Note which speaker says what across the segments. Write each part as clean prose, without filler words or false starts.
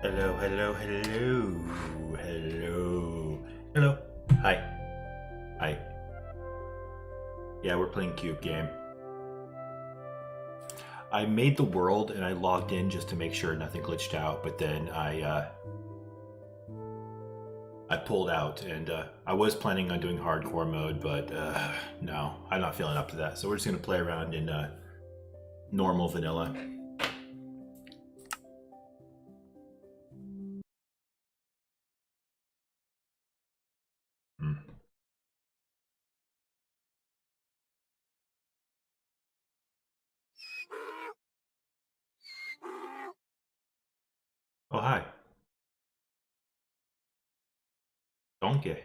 Speaker 1: Hello, hello, hello, hello, hello. Hi, hi. Yeah, we're playing Cube Game. I made the world and I logged in just to make sure nothing glitched out, but then I pulled out and I was planning on doing hardcore mode, but no, I'm not feeling up to that. So we're just gonna play around in normal vanilla. Hmm. Oh hi, donkey.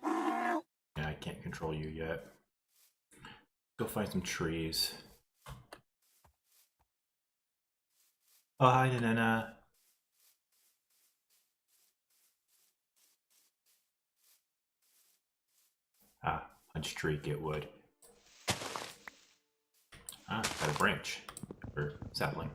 Speaker 1: Yeah, I can't control you yet. Go find some trees. Oh hi, Nana. Ah, punch tree, get wood. Ah, got a branch. Or sapling.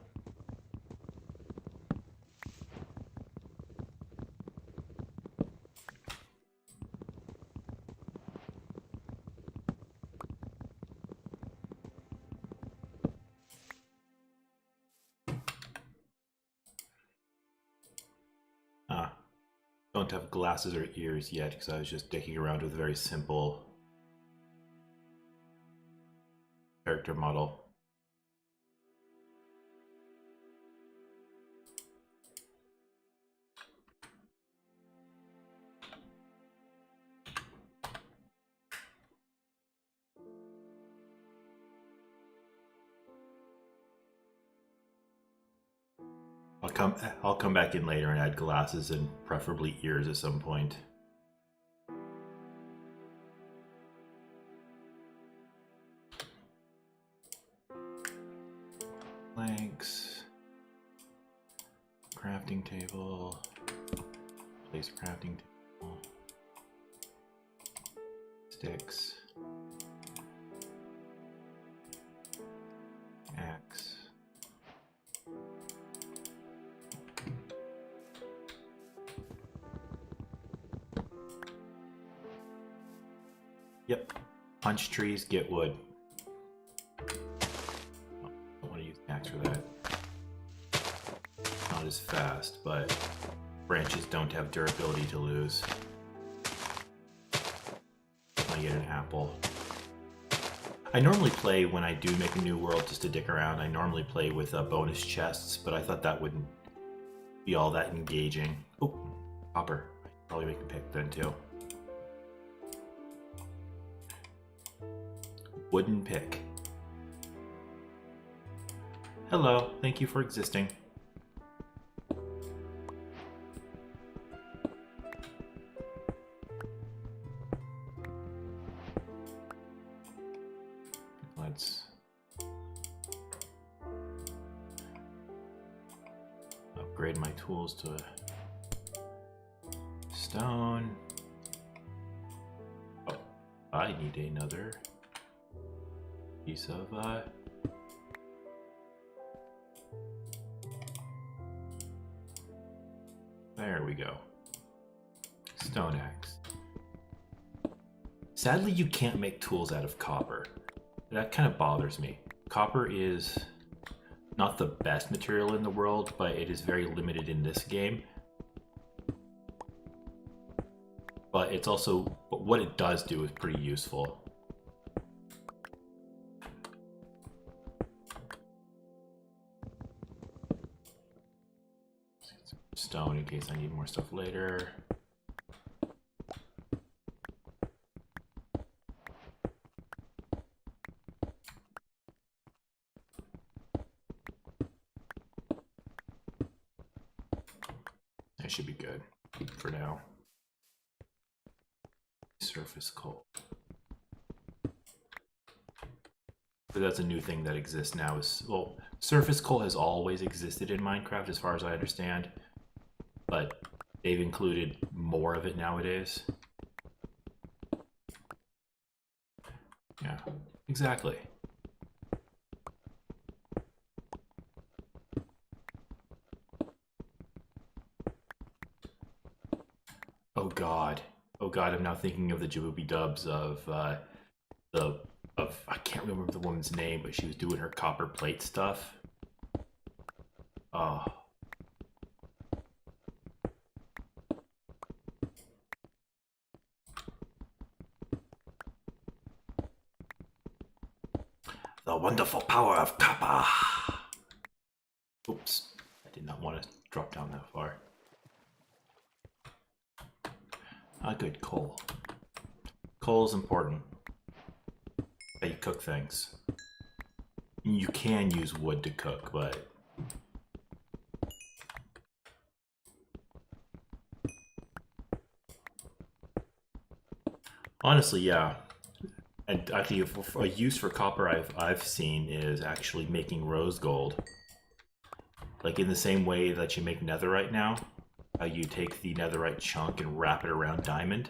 Speaker 1: Ah, don't have glasses or ears yet because I was just dicking around with a very simple character model. I'll come back in later and add glasses and preferably ears at some point. Planks, crafting table, place crafting table, sticks, axe. Yep, punch trees, get wood. Oh, don't want to use an axe for that. Not as fast, but branches don't have durability to lose. I get an apple. I normally play when I do make a new world just to dick around. I normally play with bonus chests, but I thought that wouldn't be all that engaging. Oh, copper. I should probably make a pick then too. Wooden pick. Hello, thank you for existing. Let's upgrade my tools to stone. Oh, I need another piece of there we go. Stone axe. Sadly, you can't make tools out of copper. That kind of bothers me. Copper is not the best material in the world, but it is very limited in this game. But it's also, but what it does do is pretty useful. Stone in case I need more stuff later. That should be good for now. Surface coal. But that's a new thing that exists now. Is well, surface coal has always existed in Minecraft, as far as I understand, but they've included more of it nowadays. Yeah, exactly. Oh god. Oh god, I'm now thinking of the Jabooby Dubs of I can't remember the woman's name, but she was doing her copper plate stuff. Oh. The wonderful power of copper. Oops. I did not want to drop down that far. Ah, good coal. Coal is important. How you cook things. You can use wood to cook, but honestly, yeah. And actually, a use for copper I've seen is actually making rose gold. Like in the same way that you make netherite now, how you take the netherite chunk and wrap it around diamond.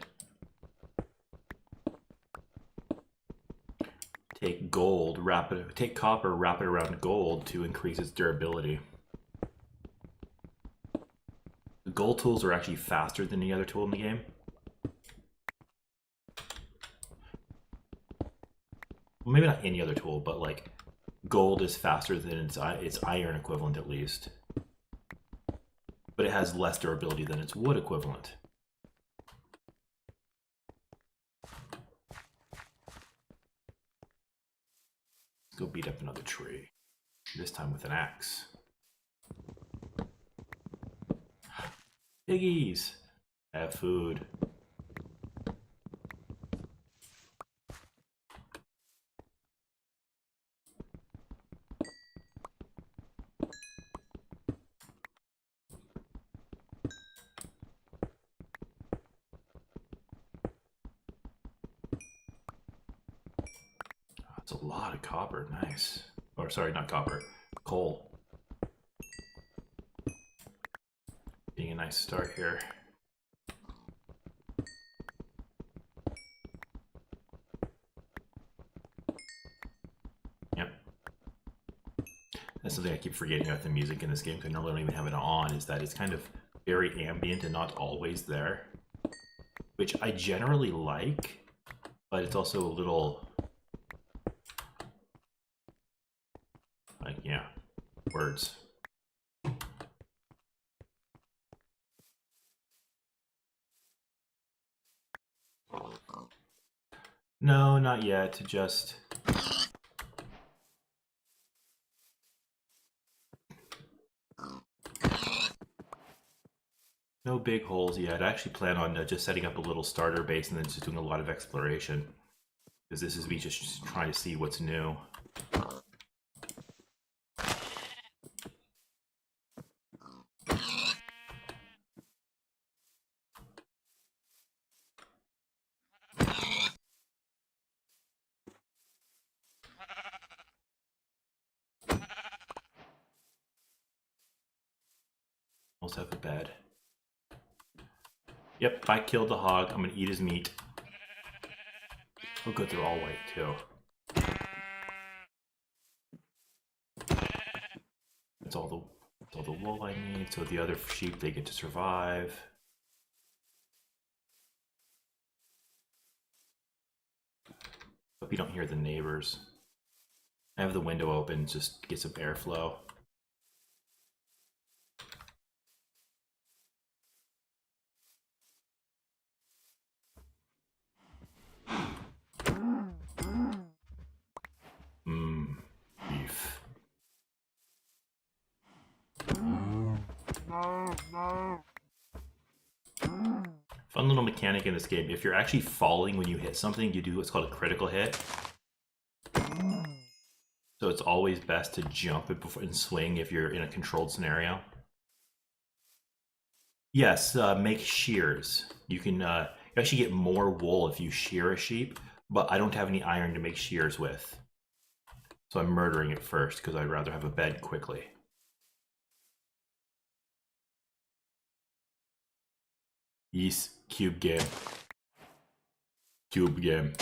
Speaker 1: Take gold, take copper, wrap it around gold to increase its durability. The gold tools are actually faster than any other tool in the game. Well, maybe not any other tool, but like gold is faster than its iron equivalent at least. But it has less durability than its wood equivalent. Let's go beat up another tree. This time with an axe. Piggies! Have food. That's a lot of copper, nice. Or sorry, not copper, coal. Being a nice start here. Yep. That's something I keep forgetting about the music in this game, because I normally don't even have it on, is that it's kind of very ambient and not always there. Which I generally like, but it's also a little... like, yeah, words. No, not yet, just... no big holes yet. I actually plan on just setting up a little starter base and then just doing a lot of exploration. Because this is me just trying to see what's new. Almost have a bed. Yep, if I killed the hog, I'm gonna eat his meat. Oh good, they're all white too. That's all the wool I need, so the other sheep, they get to survive. Hope you don't hear the neighbors. I have the window open just to get some airflow. Mmm, beef. Fun little mechanic in this game. If you're actually falling when you hit something, you do what's called a critical hit. So it's always best to jump and swing if you're in a controlled scenario. Yes, make shears. You can you actually get more wool if you shear a sheep, but I don't have any iron to make shears with. So I'm murdering it first because I'd rather have a bed quickly. Yes, cube game. Cube game.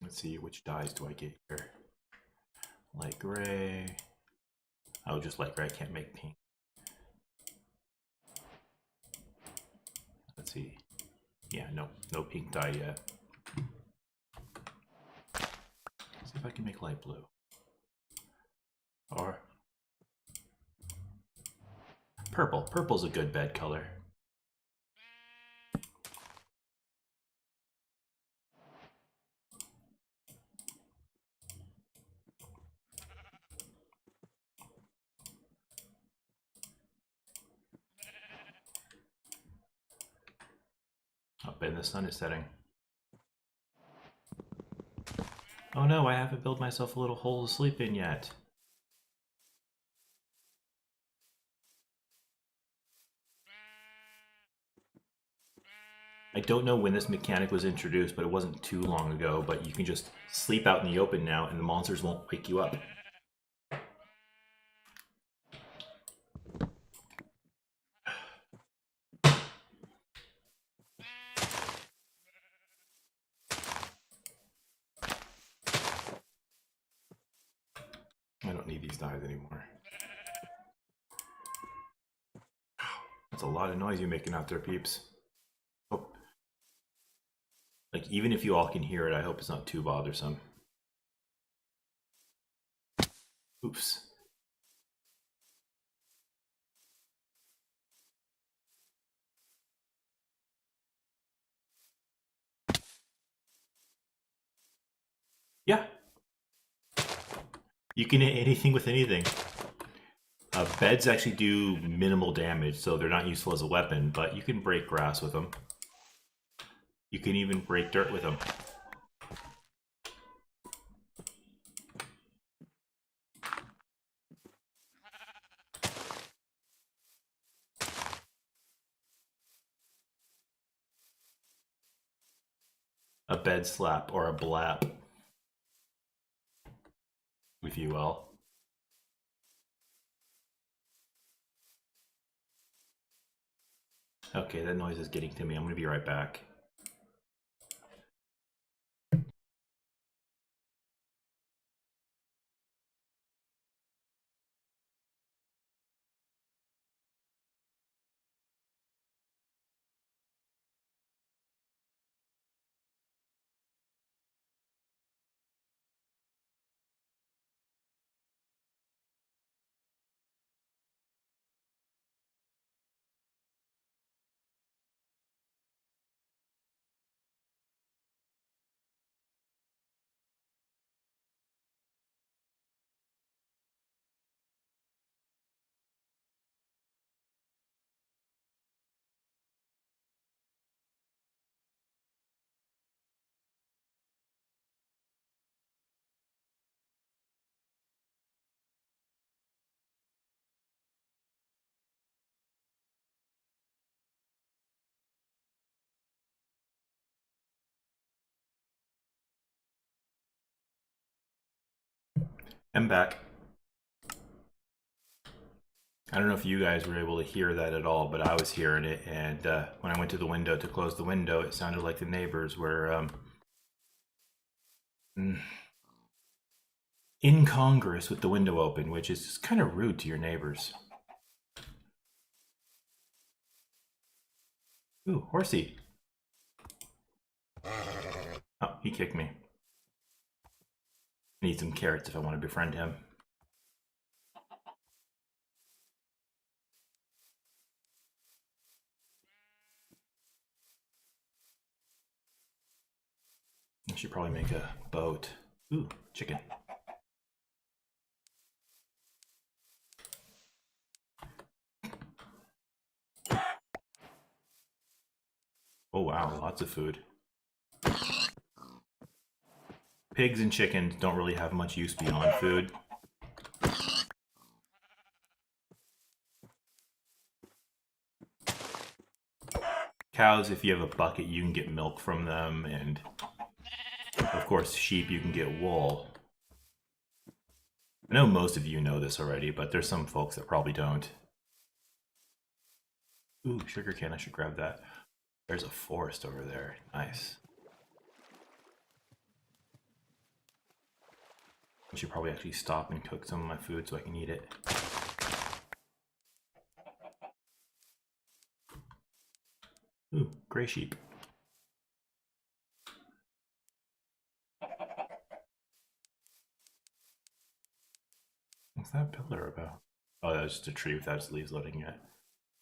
Speaker 1: Let's see, which dyes do I get here? Light gray. Oh, just light gray, I can't make pink. No, no pink dye yet. See if I can make light blue. Or purple. Purple's a good bed color. Up and the sun is setting. Oh no, I haven't built myself a little hole to sleep in yet. I don't know when this mechanic was introduced, but it wasn't too long ago, but you can just sleep out in the open now and the monsters won't wake you up. I don't need these dyes anymore. That's a lot of noise you're making out there, peeps. Oh. Like, even if you all can hear it, I hope it's not too bothersome. Oops. Yeah. You can hit anything with anything. Beds actually do minimal damage, so they're not useful as a weapon, but you can break grass with them. You can even break dirt with them. A bed slap or a blap, if you will. Okay, that noise is getting to me. I'm going to be right back. I'm back. I don't know if you guys were able to hear that at all, but I was hearing it, and when I went to the window to close the window, it sounded like the neighbors were incongruous with the window open, which is just kind of rude to your neighbors. Ooh, horsey. Oh, he kicked me. I need some carrots if I want to befriend him. I should probably make a boat. Ooh, chicken. Oh wow, lots of food. Pigs and chickens don't really have much use beyond food. Cows, if you have a bucket, you can get milk from them, and of course, sheep, you can get wool. I know most of you know this already, but there's some folks that probably don't. Ooh, sugarcane, I should grab that. There's a forest over there. Nice. I should probably actually stop and cook some of my food so I can eat it. Ooh, gray sheep. What's that pillar about? Oh, that was just a tree without its leaves loading yet.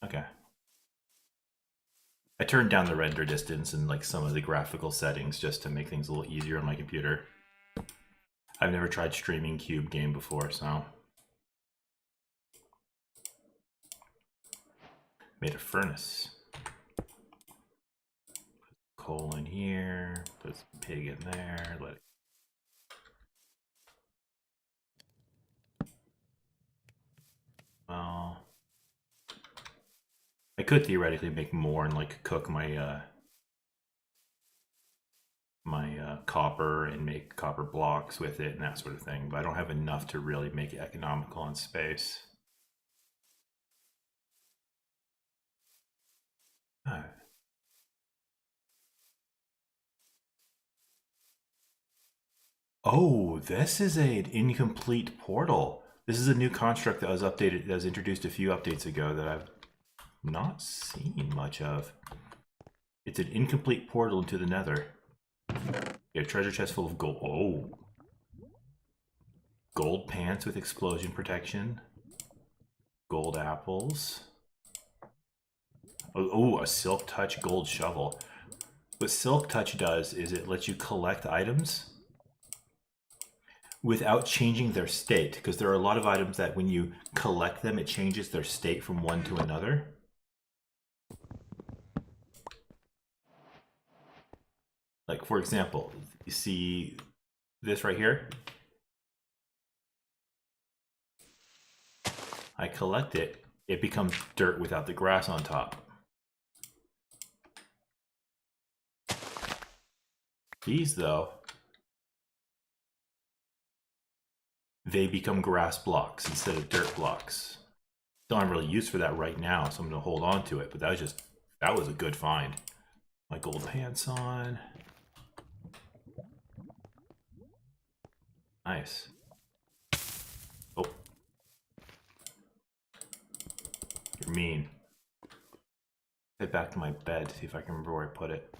Speaker 1: Okay. I turned down the render distance and like some of the graphical settings just to make things a little easier on my computer. I've never tried streaming cube game before, so made a furnace. Put coal in here, put some pig in there, let it. Well, I could theoretically make more and like cook my copper and make copper blocks with it and that sort of thing, but I don't have enough to really make it economical on space. Oh, this is an incomplete portal. This is a new construct that was updated, that was introduced a few updates ago that I've not seen much of. It's an incomplete portal into the nether. You have a treasure chest full of gold. Oh. Gold pants with explosion protection. Gold apples. Oh, a silk touch gold shovel. What silk touch does is it lets you collect items without changing their state, because there are a lot of items that when you collect them, it changes their state from one to another. Like, for example, you see this right here? I collect it, it becomes dirt without the grass on top. These, though, they become grass blocks instead of dirt blocks. Don't have really use for that right now, so I'm gonna hold on to it, but that was a good find. My gold pants on. Nice. Oh. You're mean. Head back to my bed to see if I can remember where I put it.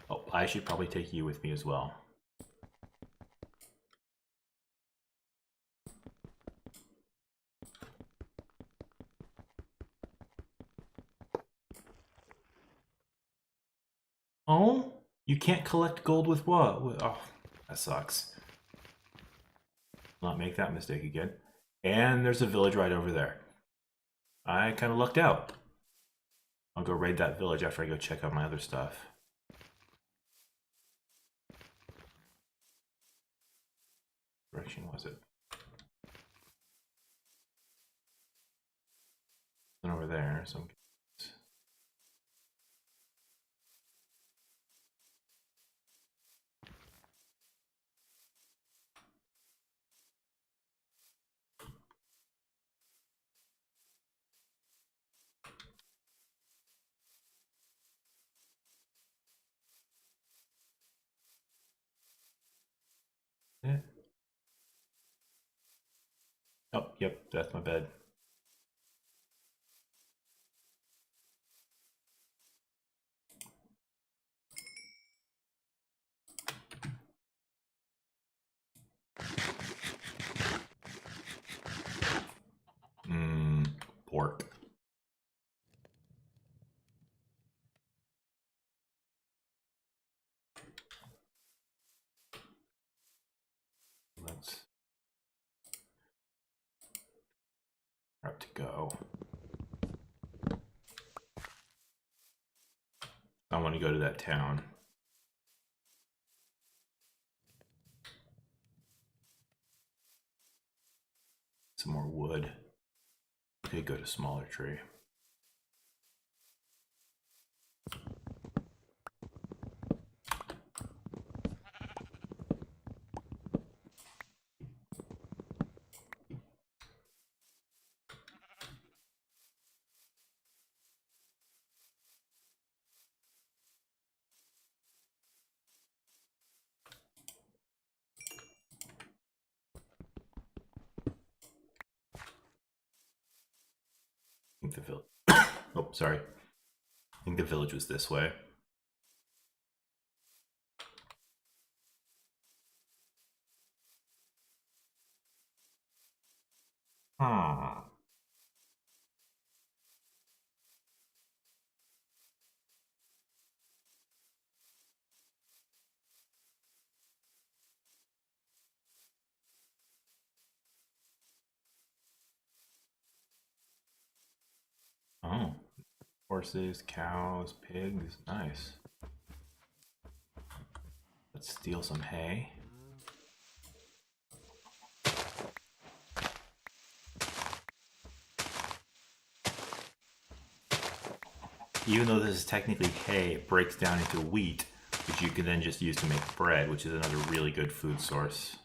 Speaker 1: Oh, I should probably take you with me as well. Oh? You can't collect gold with what? Oh, that sucks. Not make that mistake again. And there's a village right over there. I kind of lucked out. I'll go raid that village after I go check out my other stuff. What direction was it? And over there, some. Yeah. Oh, yep, that's my bed. Pork. Let's. We're up to go. I want to go to that town. Some more wood. Okay, go to smaller tree. I think the village. Oh, sorry. I think the village was this way. Huh. Oh. Horses, cows, pigs. Nice. Let's steal some hay. Even though this is technically hay, it breaks down into wheat, which you can then just use to make bread, which is another really good food source.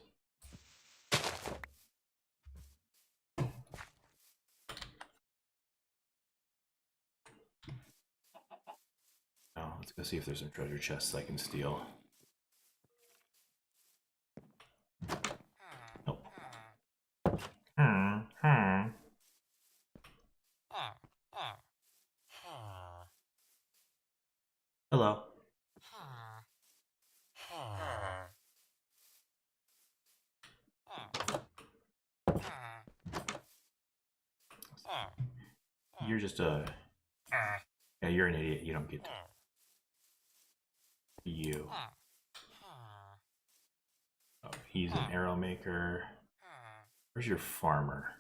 Speaker 1: Now, let's go see if there's some treasure chests I can steal. Nope. Hello. You're just a... Yeah, you're an idiot. You don't get to... You. Oh, he's an arrow maker. Where's your farmer?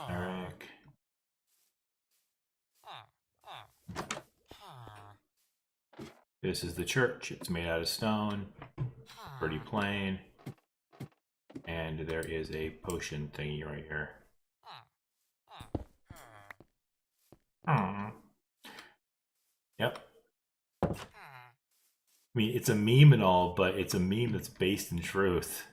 Speaker 1: Eric. This is the church. It's made out of stone. Pretty plain. And there is a potion thingy right here. Yep. I mean, it's a meme and all, but it's a meme that's based in truth.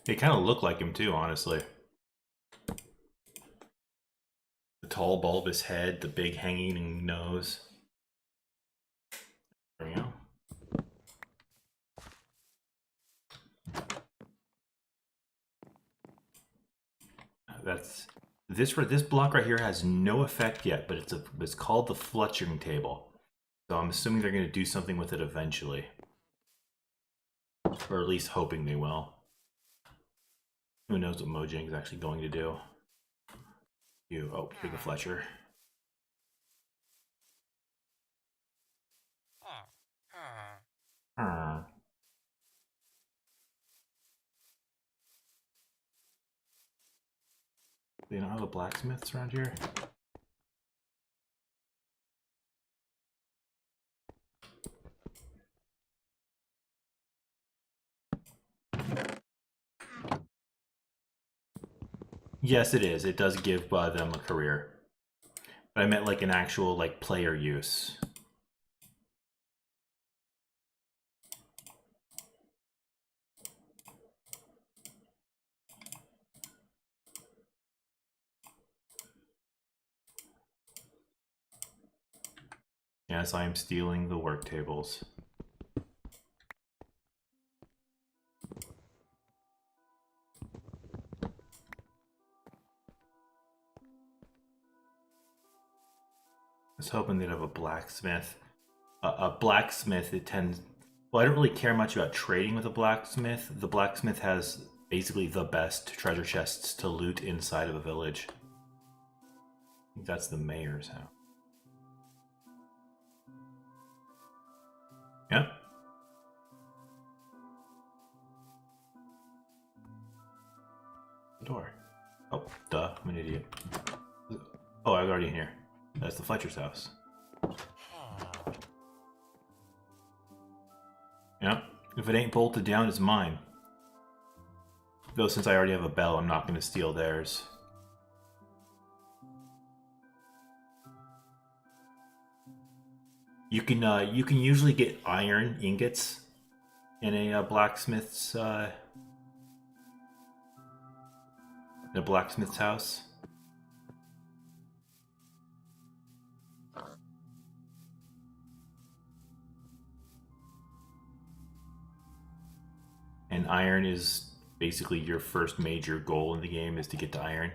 Speaker 1: They kind of look like him too, honestly. The tall bulbous head, the big hanging nose. There we go. That's this block right here has no effect yet, but it's called the fletching table. So I'm assuming they're going to do something with it eventually, or at least hoping they will. Who knows what Mojang's actually going to do? You're the Fletcher. They don't have a blacksmiths around here? Yes, it is. It does give them a career. But I meant like an actual like player use. Yes, I am stealing the work tables. I was hoping they'd have a blacksmith. A blacksmith, it tends... Well, I don't really care much about trading with a blacksmith. The blacksmith has basically the best treasure chests to loot inside of a village. I think that's the mayor's house. Yep. The door. Oh, duh. I'm an idiot. Oh, I was already in here. That's the Fletcher's house. Yep. If it ain't bolted down, it's mine. Though since I already have a bell, I'm not going to steal theirs. You can usually get iron ingots in a blacksmith's house. And iron is basically your first major goal in the game, is to get to iron.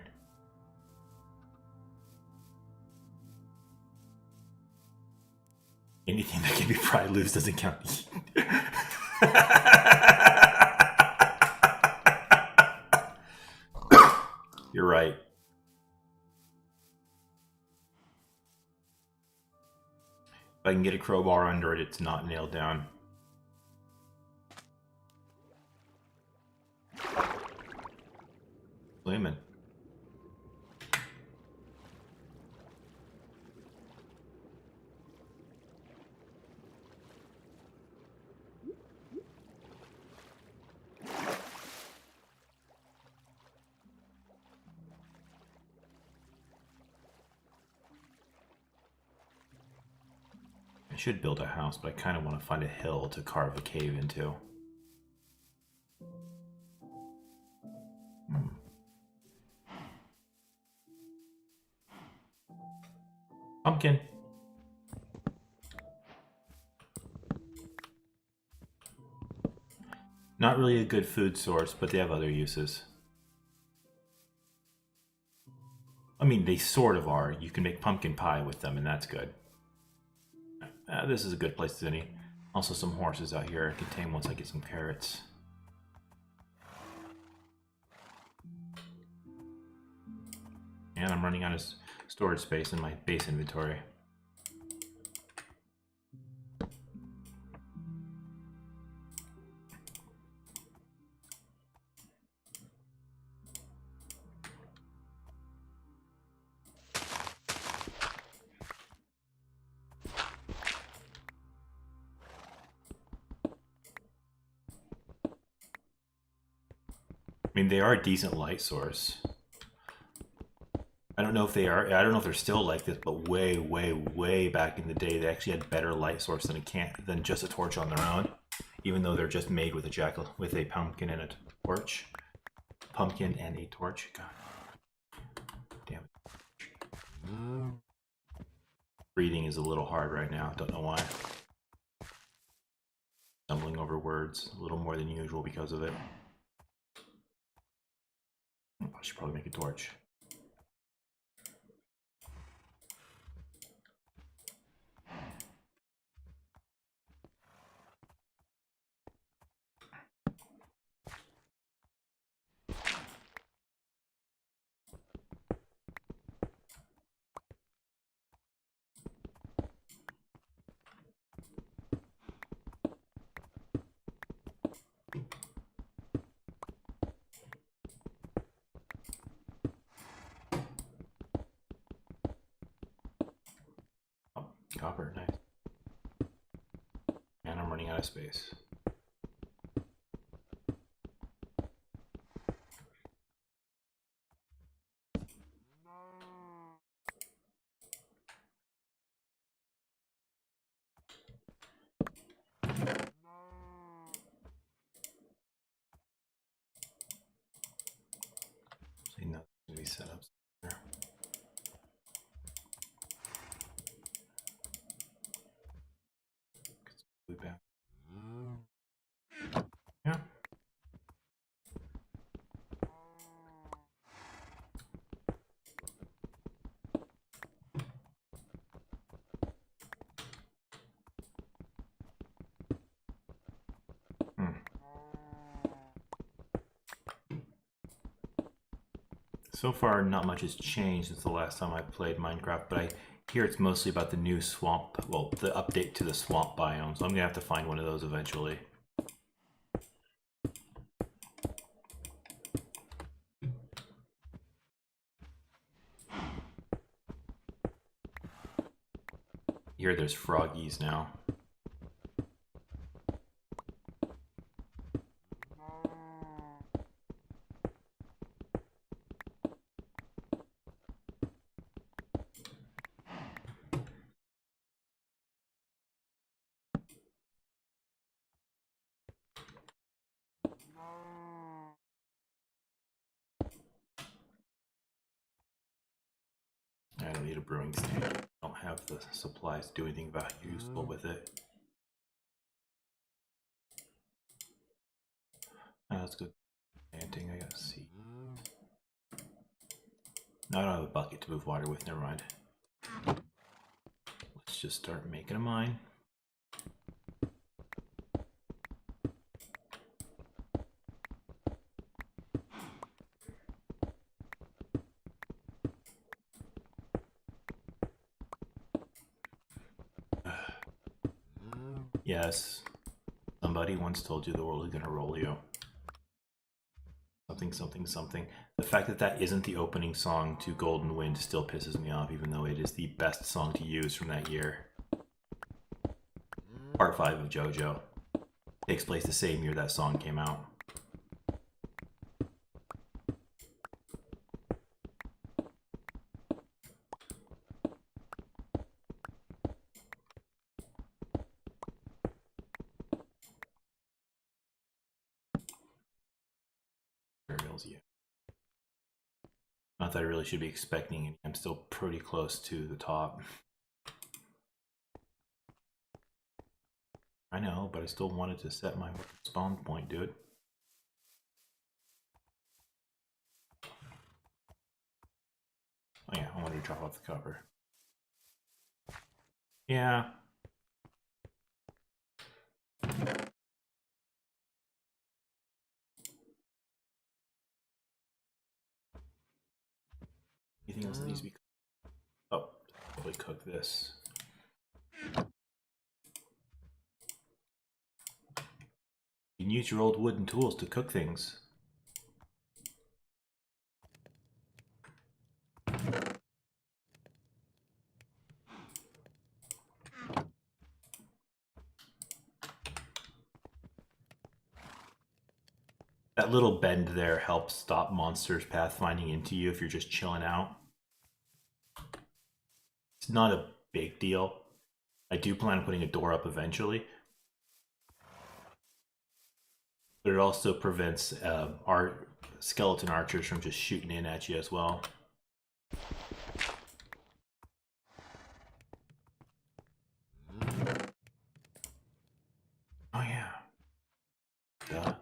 Speaker 1: Anything that can be fried loose doesn't count. You're right. If I can get a crowbar under it, it's not nailed down. Flamin'. I should build a house, but I kind of want to find a hill to carve a cave into. Pumpkin. Not really a good food source, but they have other uses. I mean, they sort of are. You can make pumpkin pie with them, and that's good. This is a good place to any. Also, some horses out here I can tame once I get some carrots. And I'm running out of storage space in my base inventory. I mean, they are a decent light source. I don't know if they are. I don't know if they're still like this, but way, way, way back in the day, they actually had better light source than just a torch on their own. Even though they're just made with a pumpkin and a torch. Pumpkin and a torch. God. Damn it. Breathing is a little hard right now. Don't know why. Stumbling over words a little more than usual because of it. I should probably make a torch. Copper, nice. And I'm running out of space. See, nothing's gonna be set up there. Back. Yeah. So far, not much has changed since the last time I played Minecraft, but I hear it's mostly about the new swamp, well, the update to the swamp biome, so I'm gonna have to find one of those eventually. Here there's froggies now. I don't need a brewing stand. I don't have the supplies to do anything useful with it. Oh, that's good. Planting, I gotta see. No, I don't have a bucket to move water with, never mind. Let's just start making a mine. Yes, somebody once told you the world is gonna roll you. Something, something, something. The fact that that isn't the opening song to Golden Wind still pisses me off, even though it is the best song to use from that year. Part 5 of JoJo. Takes place the same year that song came out. Not that I really should be expecting it. I'm still pretty close to the top. I know, but I still wanted to set my spawn point, dude. Oh yeah, I wanted to drop off the copper. Yeah. Anything else that needs to be cooked? Oh, probably cook this. You can use your old wooden tools to cook things. That little bend there helps stop monsters pathfinding into you if you're just chilling out. It's not a big deal. I do plan on putting a door up eventually. But it also prevents our skeleton archers from just shooting in at you as well. Oh yeah. Duh.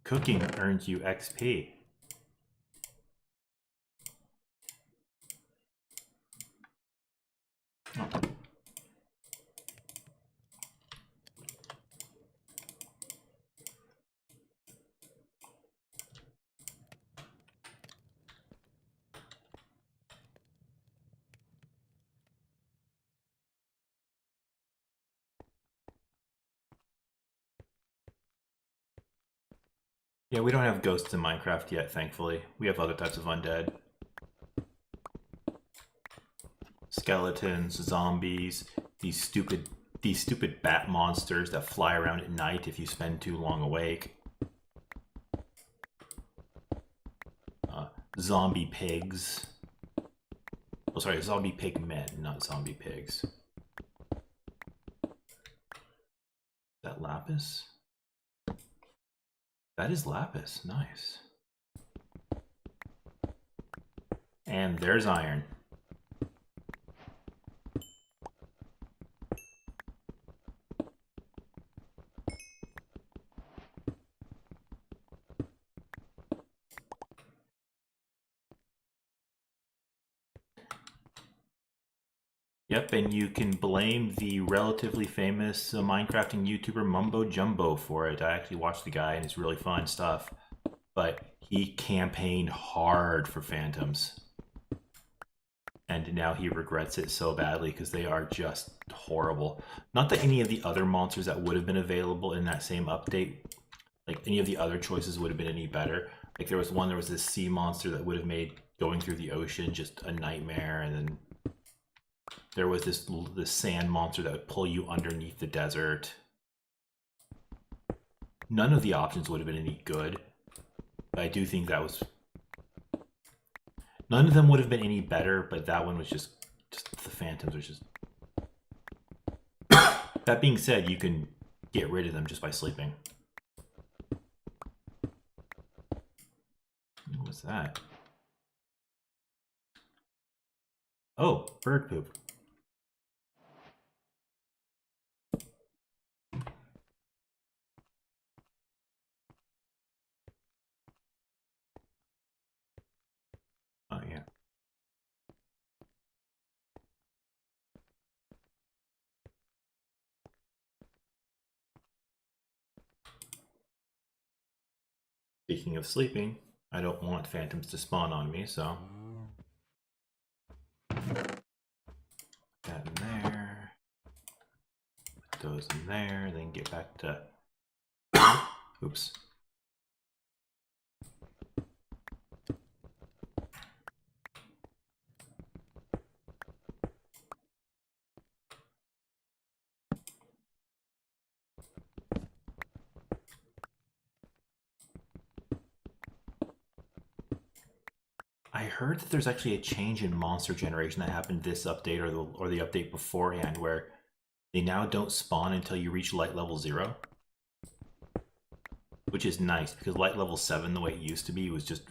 Speaker 1: Cooking earns you XP. Oh. Yeah, we don't have ghosts in Minecraft yet, thankfully. We have other types of undead. Skeletons, zombies, these stupid bat monsters that fly around at night if you spend too long awake. Zombie pigs. Oh, sorry, zombie pig men, not zombie pigs. Is that lapis? That is lapis, nice. And there's iron. Yep, and you can blame the relatively famous Minecrafting YouTuber Mumbo Jumbo for it. I actually watched the guy and it's really fun stuff. But he campaigned hard for Phantoms. And now he regrets it so badly because they are just horrible. Not that any of the other monsters that would have been available in that same update like any of the other choices would have been any better. Like there was this sea monster that would have made going through the ocean just a nightmare, and then there was this sand monster that would pull you underneath the desert. None of the options would have been any good. But I do think that was none of them would have been any better, but that one was just the phantoms was just. That being said, you can get rid of them just by sleeping. What's that? Oh, bird poop. Oh, yeah. Speaking of sleeping, I don't want phantoms to spawn on me, so that in there, put those in there, then get back to. Oops. I heard that there's actually a change in monster generation that happened this update or the update beforehand, where they now don't spawn until you reach light level 0, which is nice because light level 7, the way it used to be, was just,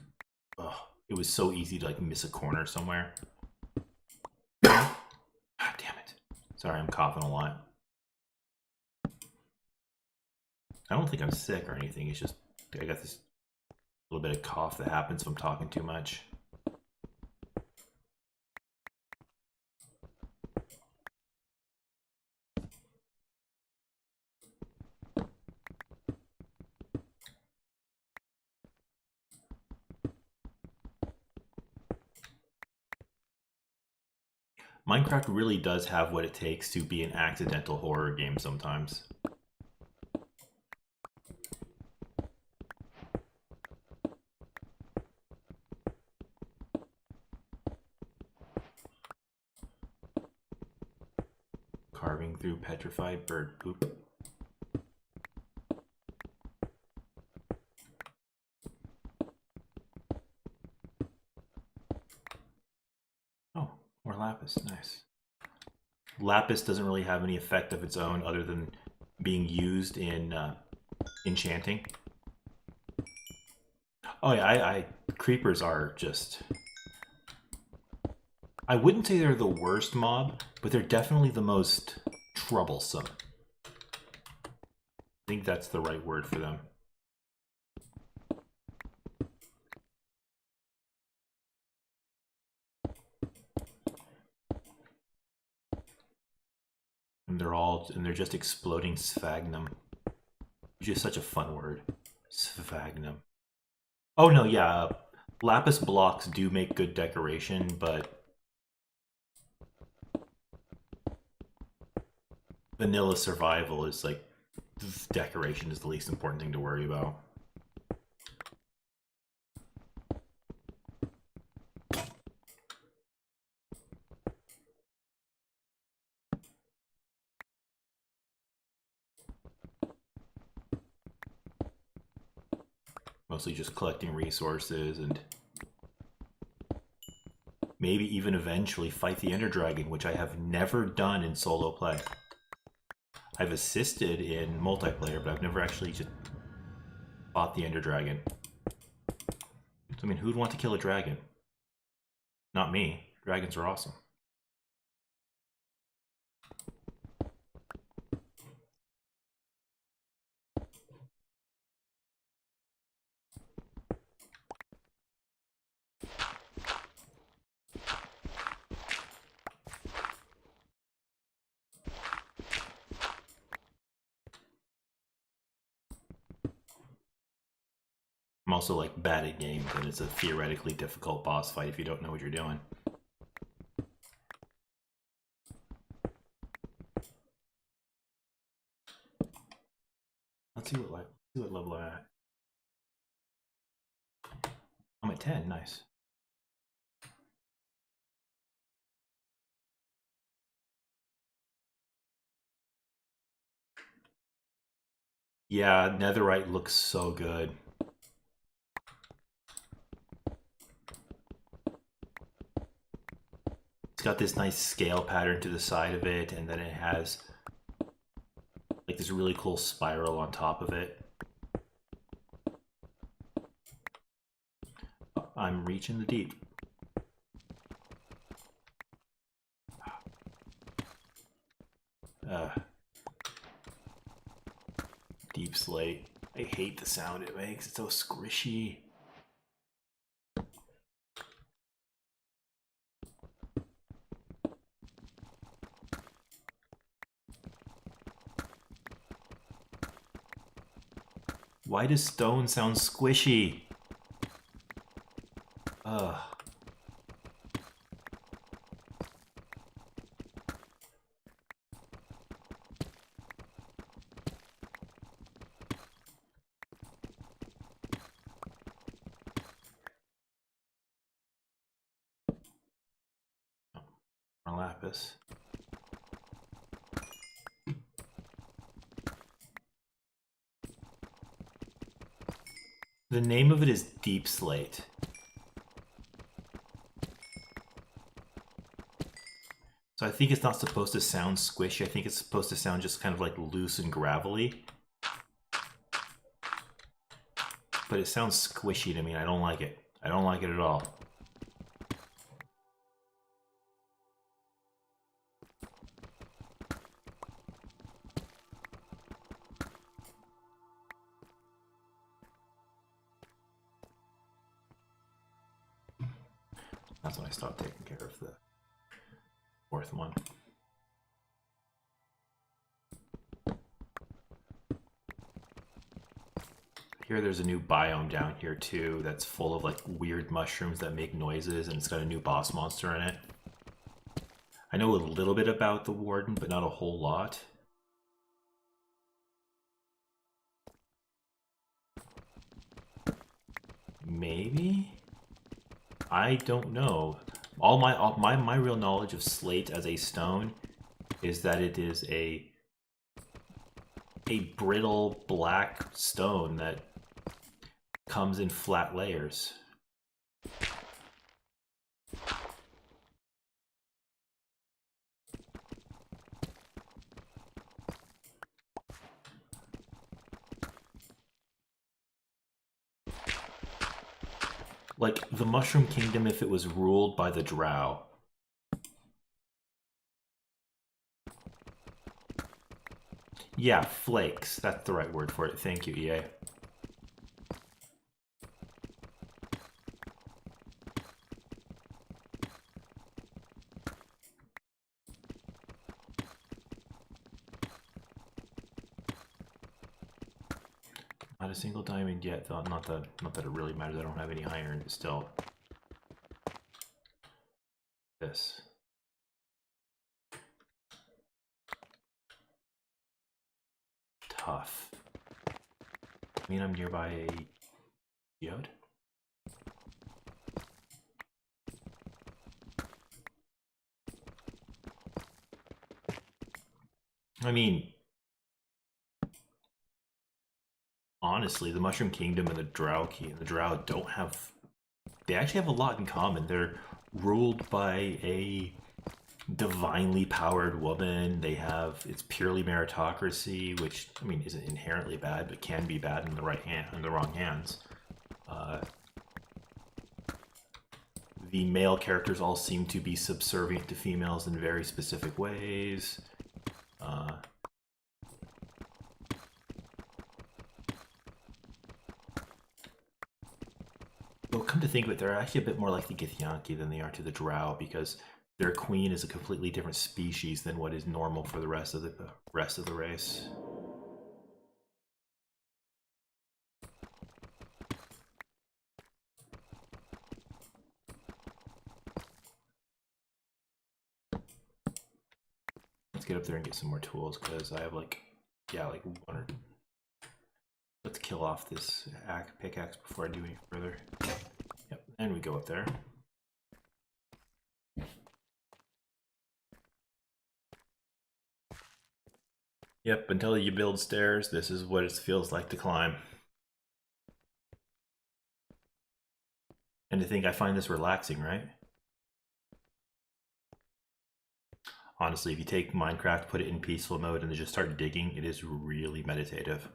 Speaker 1: it was so easy to like miss a corner somewhere. Ah, damn it! Sorry, I'm coughing a lot. I don't think I'm sick or anything. It's just I got this little bit of cough that happens if I'm talking too much. Minecraft really does have what it takes to be an accidental horror game sometimes. Carving through petrified bird poop. Oh, more lapis, nice. Lapis doesn't really have any effect of its own other than being used in enchanting. Oh yeah, creepers are just. I wouldn't say they're the worst mob, but they're definitely the most troublesome. I think that's the right word for them. And they're just exploding sphagnum, which is such a fun word. Sphagnum. Oh no, yeah, lapis blocks do make good decoration, but vanilla survival is like, decoration is the least important thing to worry about. Mostly just collecting resources and maybe even eventually fight the Ender Dragon, which I have never done in solo play. I've assisted in multiplayer, but I've never actually just fought the Ender Dragon. So, I mean, who'd want to kill a dragon? Not me. Dragons are awesome. I'm also like bad at games, and it's a theoretically difficult boss fight if you don't know what you're doing. Let's see what life See what level I'm at. I'm at 10, nice. Yeah, netherite looks so good. It's got this nice scale pattern to the side of it, and then it has like this really cool spiral on top of it. I'm reaching the deep. Deep slate. I hate the sound it makes. It's so squishy. Why does stone sound squishy? Ugh. More lapis. The name of it is Deep Slate. So I think it's not supposed to sound squishy. I think it's supposed to sound just kind of like loose and gravelly. But it sounds squishy to me. I don't like it. I don't like it at all. That's when I stopped taking care of the fourth one. Here there's a new biome down here too that's full of like weird mushrooms that make noises, and it's got a new boss monster in it. I know a little bit about the Warden, but not a whole lot. Maybe? I don't know. My real knowledge of slate as a stone is that it is a brittle black stone that comes in flat layers. Like the Mushroom Kingdom if it was ruled by the Drow. Yeah, flakes. That's the right word for it. Thank you, EA. Not a single diamond yet, though. Not that it really matters. I don't have any iron, but still. This. Tough. I mean, I'm nearby a geode. I mean, honestly, the Mushroom Kingdom and the Drow don't have. They actually have a lot in common. They're ruled by a divinely powered woman. They have it's purely meritocracy, which I mean isn't inherently bad, but can be bad in the wrong hands. The male characters all seem to be subservient to females in very specific ways. Well, come to think of it, they're actually a bit more like the Githyanki than they are to the Drow because their queen is a completely different species than what is normal for the rest of the race. Let's get up there and get some more tools because I have like, yeah, like one or. Let's kill off this pickaxe before I do any further. Yep, and we go up there. Yep, until you build stairs, this is what it feels like to climb. And I think I find this relaxing, right? Honestly, if you take Minecraft, put it in peaceful mode, and then just start digging, it is really meditative.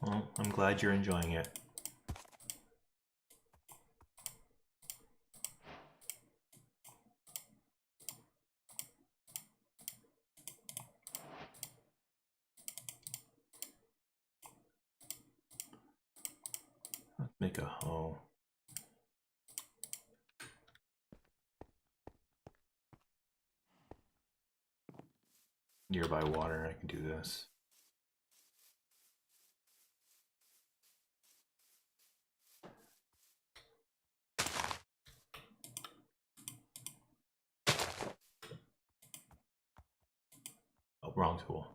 Speaker 1: Well, I'm glad you're enjoying it. Let's make a hoe. Nearby water, I can do this. Oh, wrong tool.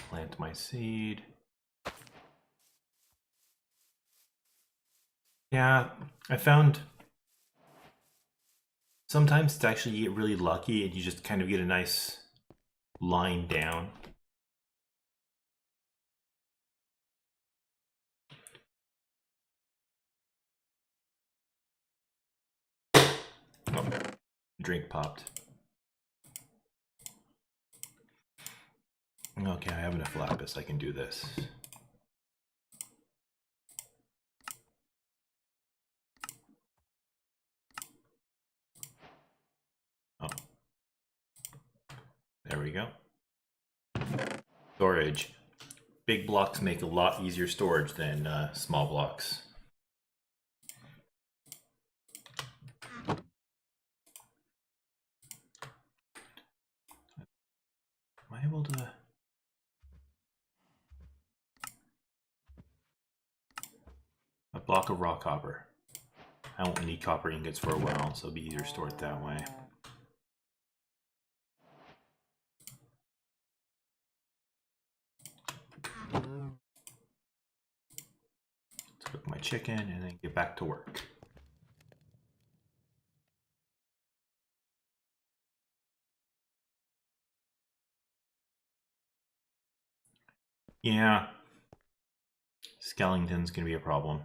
Speaker 1: Plant my seed. Yeah, I found sometimes it's actually you get really lucky and you just kind of get a nice line down. Oh, drink popped. Okay, I have enough lapis, I can do this. Oh. There we go. Storage. Big blocks make a lot easier storage than small blocks. Am I able to... A block of raw copper. I won't need copper ingots for a while, so it'll be easier to store it that way. Let's cook my chicken and then get back to work. Yeah, skeleton's gonna be a problem.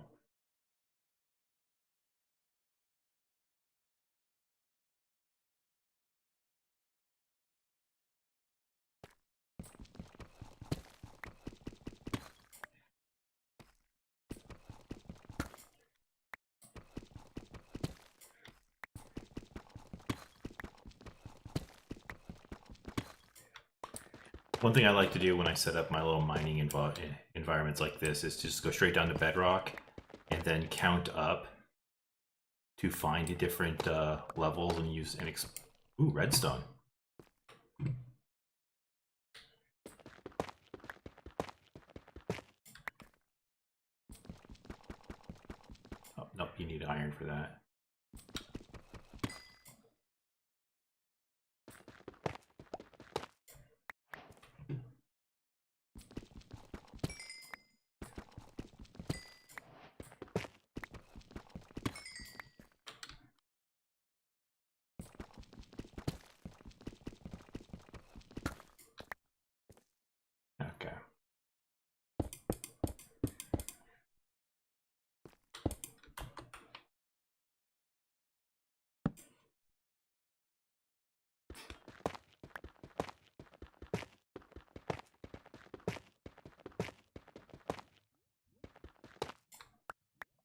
Speaker 1: One thing I like to do when I set up my little mining environments like this is just go straight down to bedrock and then count up to find different levels and use an ooh, redstone. Oh, nope, you need iron for that. Okay.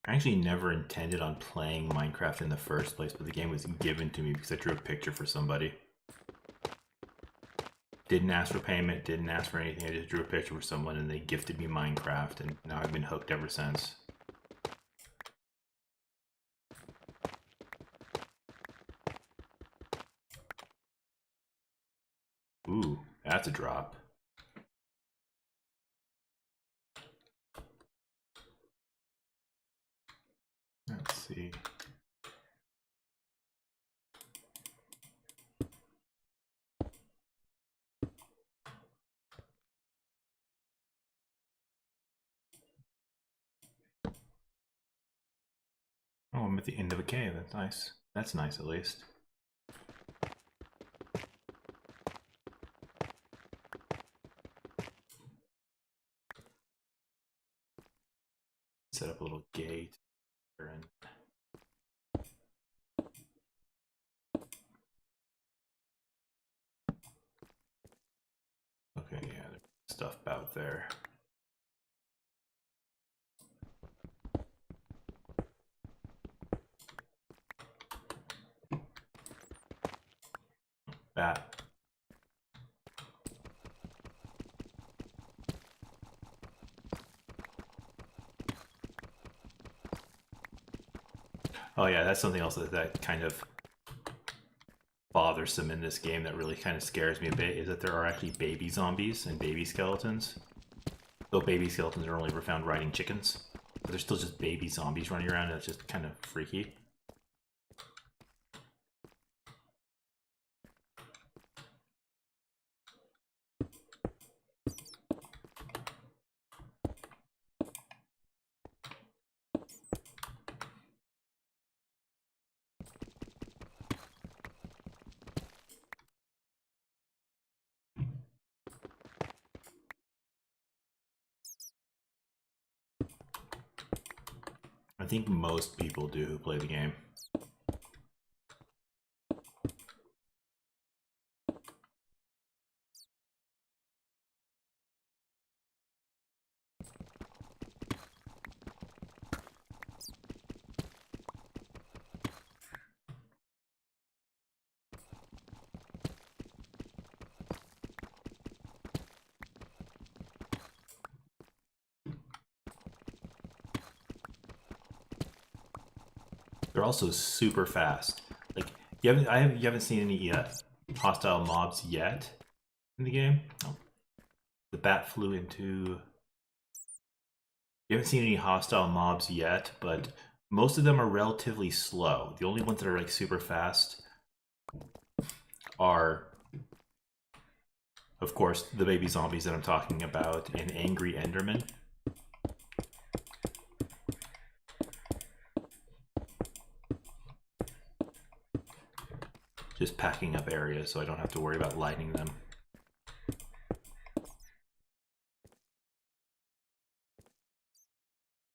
Speaker 1: I actually never intended on playing Minecraft in the first place, but the game was given to me because I drew a picture for somebody. Didn't ask for payment, didn't ask for anything, I just drew a picture for someone and they gifted me Minecraft, and now I've been hooked ever since. Ooh, that's a drop. Let's see. Oh, I'm at the end of a cave. That's nice. That's nice, at least. Set up a little gate. And okay, yeah, there's stuff out there. Bat. Oh yeah, that's something else that kind of bothersome in this game that really kind of scares me a bit, is that there are actually baby zombies and baby skeletons. Though baby skeletons are only ever found riding chickens. But there's still just baby zombies running around, and it's just kind of freaky. I think most people do who play the game. They're also super fast. Like you haven't seen any hostile mobs yet in the game. Oh, the bat flew into. You haven't seen any hostile mobs yet, but most of them are relatively slow. The only ones that are like super fast are, of course, the baby zombies that I'm talking about, and angry Enderman. Just packing up areas so I don't have to worry about lighting them.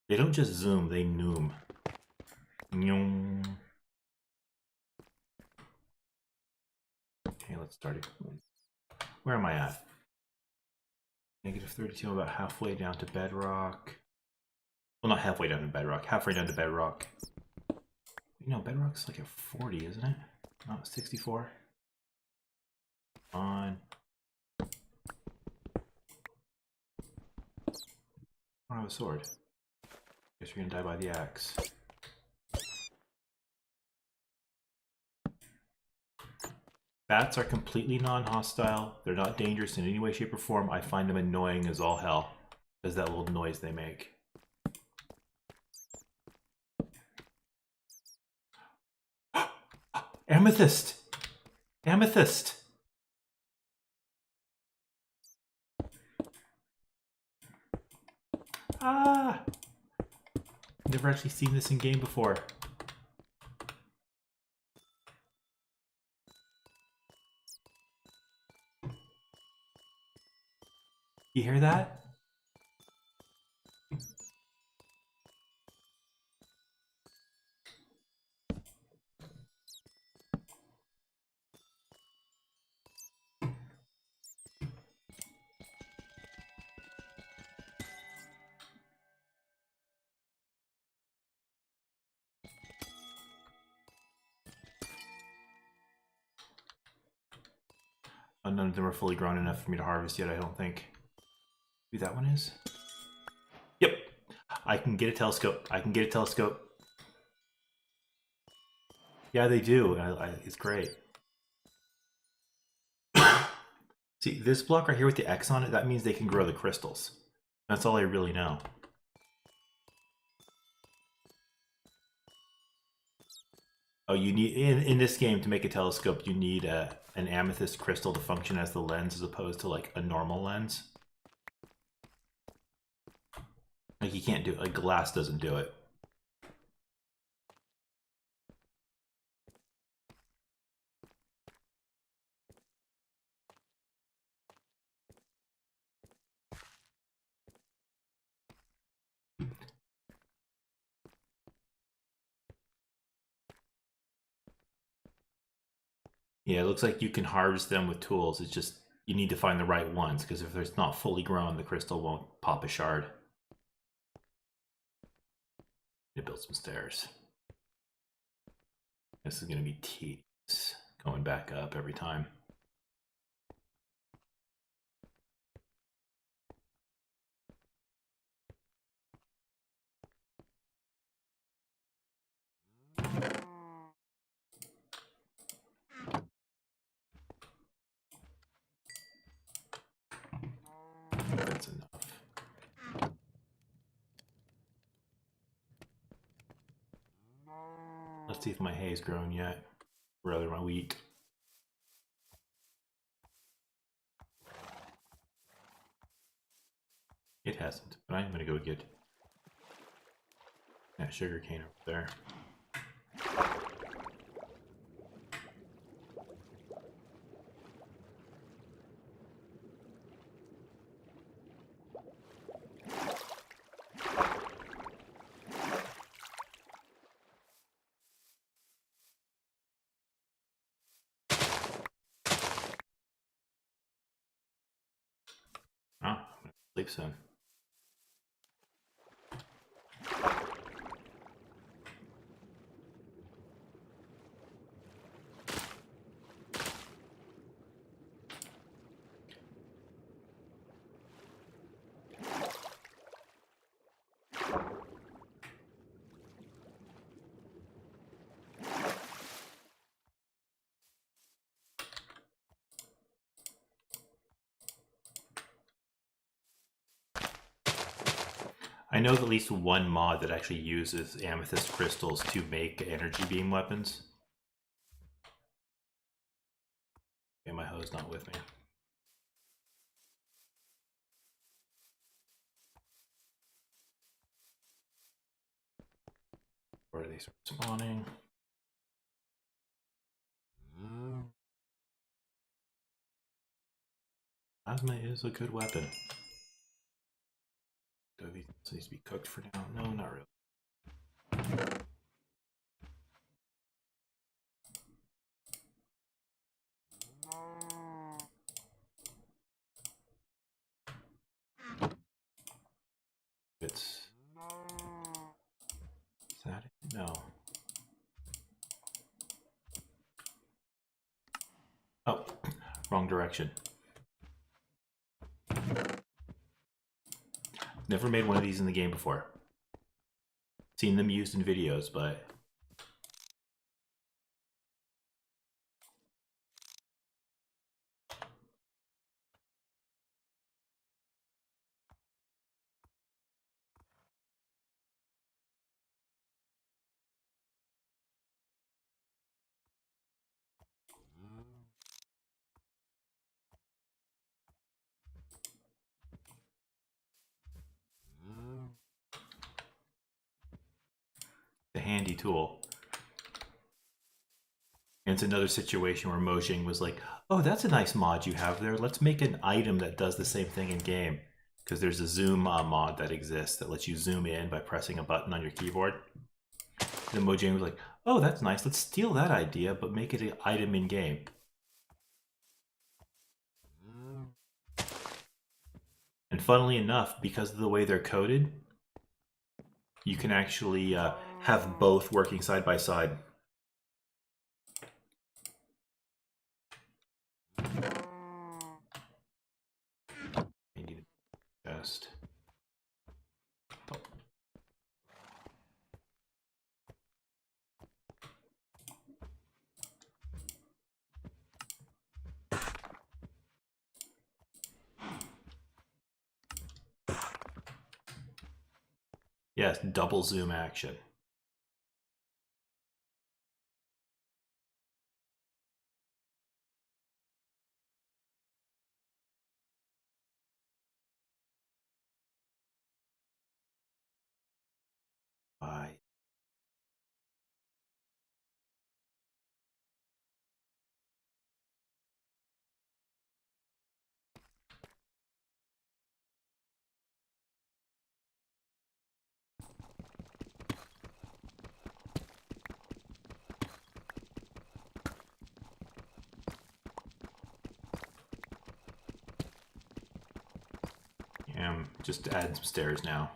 Speaker 1: They don't just zoom, they noom. Okay, let's start it. Where am I at? Negative 32, I'm about halfway down to bedrock. Well, not halfway down to bedrock, halfway down to bedrock. You know, bedrock's like at 40, isn't it? Not 64. On. I don't have a sword. Guess you're gonna die by the axe. Bats are completely non-hostile. They're not dangerous in any way, shape, or form. I find them annoying as all hell because that little noise they make. Amethyst! Amethyst! Ah! Never actually seen this in game before. You hear that? None of them are fully grown enough for me to harvest yet, I don't think. Maybe that one is? Yep! I can get a telescope. I can get a telescope. Yeah, they do. It's great. See, this block right here with the X on it, that means they can grow the crystals. That's all I really know. Oh, you need, in this game, to make a telescope, you need an amethyst crystal to function as the lens as opposed to like a normal lens. Like you can't do it, like glass doesn't do it. Yeah, it looks like you can harvest them with tools. It's just, you need to find the right ones, because if it's not fully grown, the crystal won't pop a shard. To build some stairs. This is going to be tedious, going back up every time. That's enough. Let's see if my hay's grown yet. Or rather, my wheat. It hasn't, but I'm going to go get that sugar cane over there. Oh, I'm going to sleep soon. I know of at least one mod that actually uses amethyst crystals to make energy beam weapons. Okay, my hoe's not with me. Where are they spawning? Plasma is a good weapon. Do these need to be cooked for now? No, not really. Is that it? No. Oh, wrong direction. Never made one of these in the game before. Seen them used in videos, but a handy tool. And it's another situation where Mojang was like, oh, that's a nice mod you have there. Let's make an item that does the same thing in game. Because there's a zoom mod that exists that lets you zoom in by pressing a button on your keyboard. And Mojang was like, oh, that's nice. Let's steal that idea, but make it an item in game. And funnily enough, because of the way they're coded, you can actually have both working side by side. I need a chest. Oh. Yes, double zoom action. I am just adding some stairs now.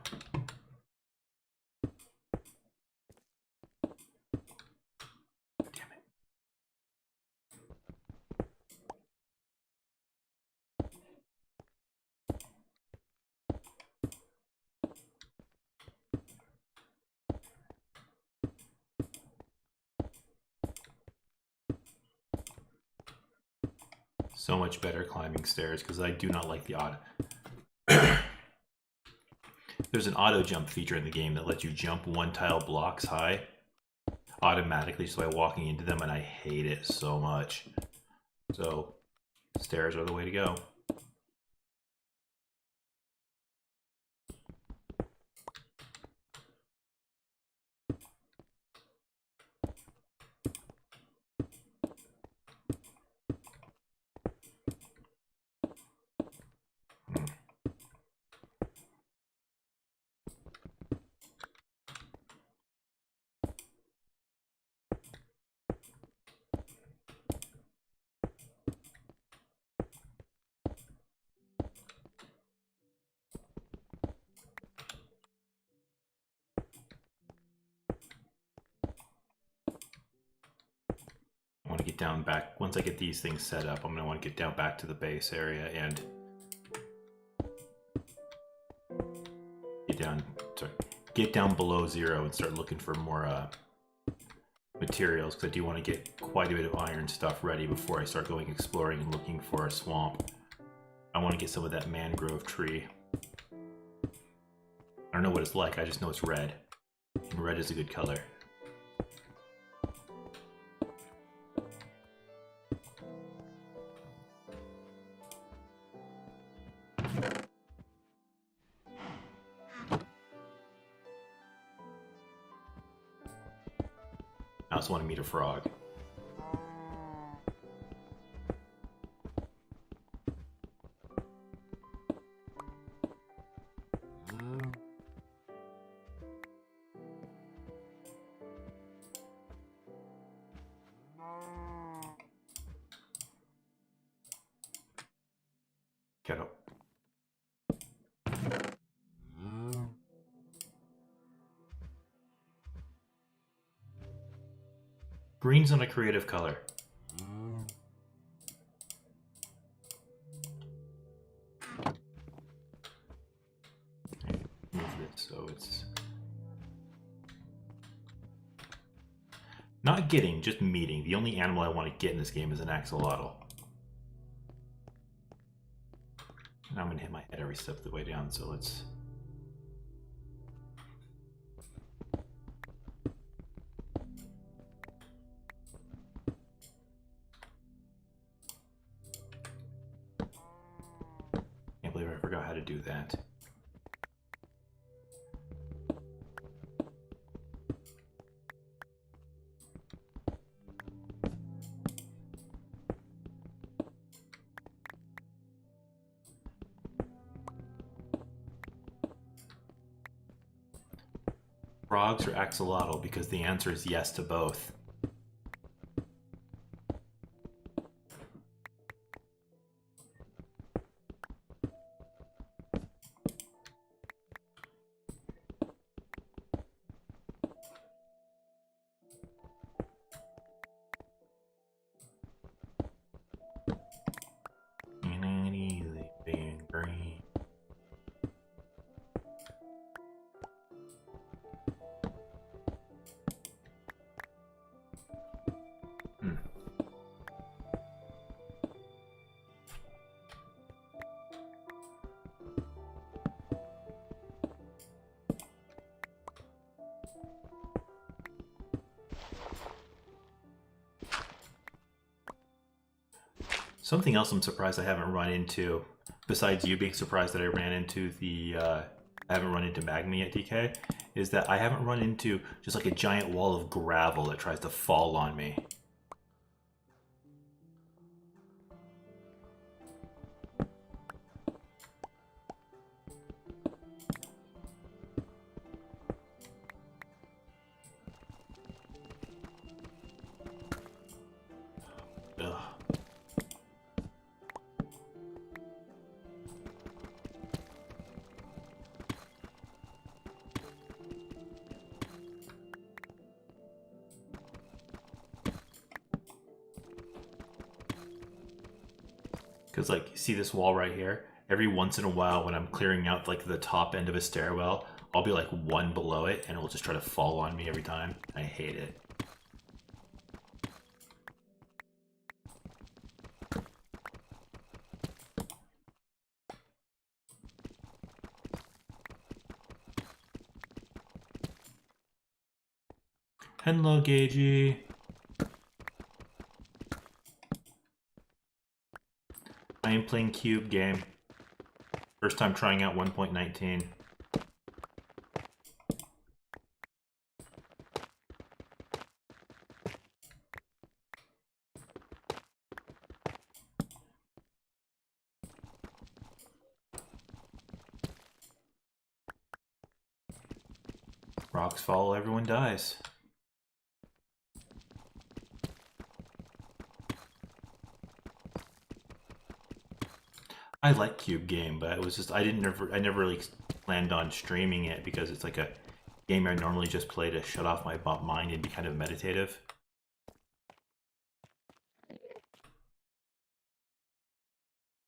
Speaker 1: So much better climbing stairs because I do not like the auto. There's an auto jump feature in the game that lets you jump one tile blocks high automatically just by walking into them, and I hate it so much. So stairs are the way to go. I want to get down back. Once I get these things set up, I'm going to want to get down back to the base area and get down below zero and start looking for more materials, because I do want to get quite a bit of iron stuff ready before I start going exploring and looking for a swamp. I want to get some of that mangrove tree. I don't know what it's like, I just know it's red. And red is a good color. I also want to meet a frog. Get up. Green's not a creative color. Move this so it's not getting, just meeting. The only animal I want to get in this game is an axolotl. And I'm going to hit my head every step of the way down, so let's... Can't believe I forgot how to do that. Frogs or axolotl, because the answer is yes to both. Being green. Something else I'm surprised I haven't run into, besides you being surprised that I ran into the, I haven't run into magma yet, DK, is that I haven't run into just like a giant wall of gravel that tries to fall on me. Ugh. Because, like, see this wall right here? Every once in a while, when I'm clearing out, like, the top end of a stairwell, I'll be, like, one below it, and it'll just try to fall on me every time. I hate it. Hello, Gagey. I am playing Cube game. First time trying out 1.19. Rocks fall, everyone dies. I like Cube game, but it was just I never really planned on streaming it because it's like a game I normally just play to shut off my mind and be kind of meditative.